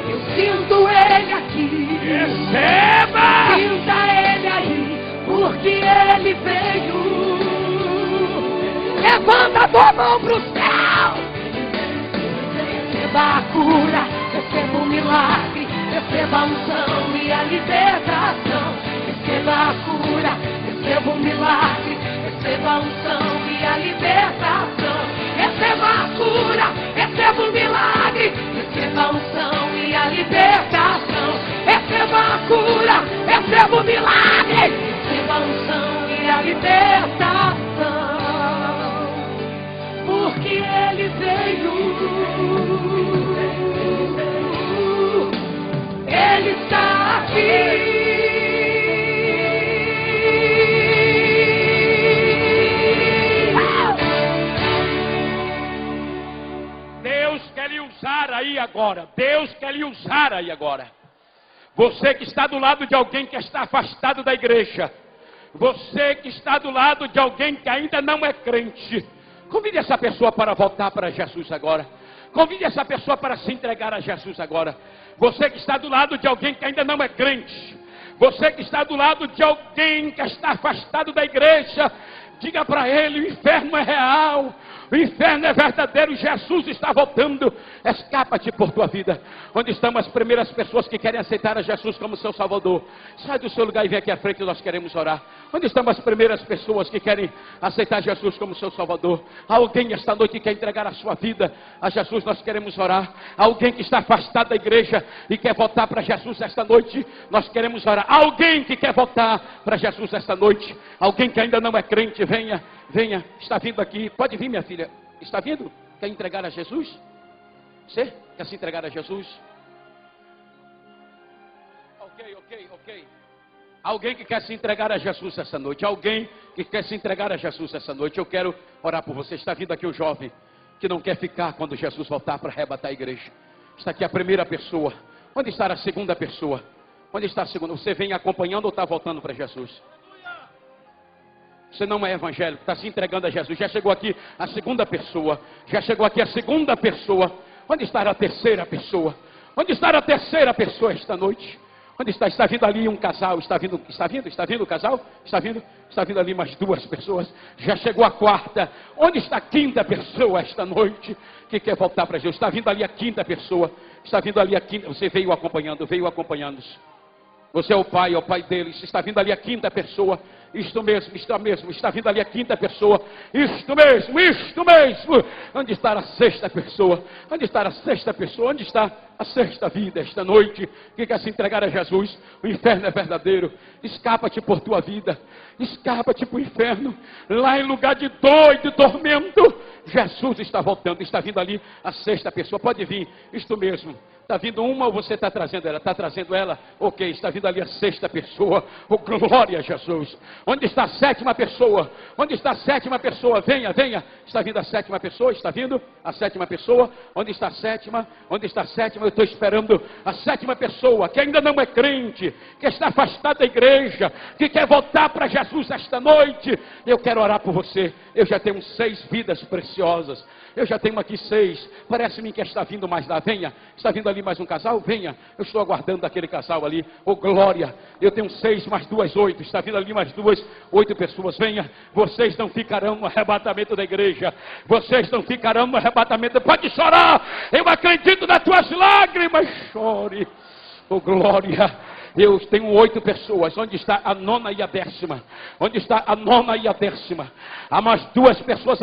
Eu sinto ele aqui. Sinta ele aí. Porque ele veio. Levanta Receba a mão pro céu. Receba a cura, receba o milagre, receba a unção e a libertação. Receba a cura, receba o milagre, receba a unção e a libertação. Receba a cura, receba o milagre, receba a unção e a libertação. Receba a cura, receba o milagre, receba a unção e a libertação. Porque Ele veio, Ele está aqui. Deus quer lhe usar aí agora. Deus quer lhe usar aí agora. Você que está do lado de alguém que está afastado da igreja. Você que está do lado de alguém que ainda não é crente. Convide essa pessoa para voltar para Jesus agora. Convide essa pessoa para se entregar a Jesus agora. Você que está do lado de alguém que ainda não é crente. Você que está do lado de alguém que está afastado da igreja. Diga para ele, o inferno é real. O inferno é verdadeiro, Jesus está voltando. Escapa-te por tua vida. Onde estão as primeiras pessoas que querem aceitar a Jesus como seu Salvador? Sai do seu lugar e vem aqui à frente, nós queremos orar. Onde estão as primeiras pessoas que querem aceitar Jesus como seu Salvador? Alguém esta noite quer entregar a sua vida a Jesus, nós queremos orar. Alguém que está afastado da igreja e quer voltar para Jesus esta noite, nós queremos orar. Alguém que quer voltar para Jesus esta noite, alguém que ainda não é crente, venha, venha, está vindo aqui, pode vir minha filha, está vindo? Quer entregar a Jesus? Você quer se entregar a Jesus? Ok. Alguém que quer se entregar a Jesus essa noite, alguém que quer se entregar a Jesus essa noite, eu quero orar por você. Está vindo aqui o jovem que não quer ficar quando Jesus voltar para arrebatar a igreja. Está aqui a primeira pessoa. Onde está a segunda pessoa? Onde está a segunda? Você vem acompanhando ou está voltando para Jesus? Você não é evangélico, está se entregando a Jesus. Já chegou aqui a segunda pessoa. Já chegou aqui a segunda pessoa. Onde está a terceira pessoa? Onde está a terceira pessoa esta noite? Onde está? Está vindo ali um casal. Está vindo o casal? Está vindo ali mais duas pessoas. Já chegou a quarta. Onde está a quinta pessoa esta noite que quer voltar para Jesus? Está vindo ali a quinta pessoa. Está vindo ali a quinta. Você veio acompanhando. Você é o pai deles. Está vindo ali a quinta pessoa. Isto mesmo. Está vindo ali a quinta pessoa. Isto mesmo. Onde está a sexta pessoa? Onde está a sexta pessoa? Onde está a sexta vida esta noite que quer se entregar a Jesus? O inferno é verdadeiro. Escapa-te por tua vida. Escapa-te para o inferno. Lá em lugar de dor e de tormento, Jesus está voltando. Está vindo ali a sexta pessoa. Pode vir. Isto mesmo. Está vindo uma ou você está trazendo ela? Está trazendo ela? Ok, está vindo ali a sexta pessoa. Oh, glória a Jesus. Onde está a sétima pessoa? Onde está a sétima pessoa? Venha. Está vindo a sétima pessoa? Está vindo a sétima pessoa? Onde está a sétima? Eu estou esperando a sétima pessoa que ainda não é crente, que está afastada da igreja, que quer voltar para Jesus esta noite. Eu quero orar por você. Eu já tenho 6 vidas preciosas. Eu já tenho aqui 6. Parece-me que está vindo mais lá. Venha. Está vindo ali mais um casal? Venha. Eu estou aguardando aquele casal ali. Oh, glória. Eu tenho 6 mais 2, 8. Está vindo ali mais 2, 8 pessoas. Venha. Vocês não ficarão no arrebatamento da igreja. Vocês não ficarão no arrebatamento. Pode chorar. Eu acredito nas tuas lágrimas. Chore. Oh, glória. Eu tenho 8 pessoas. Onde está a 9ª e a 10ª? Onde está a 9ª e a 10ª? Há mais 2 pessoas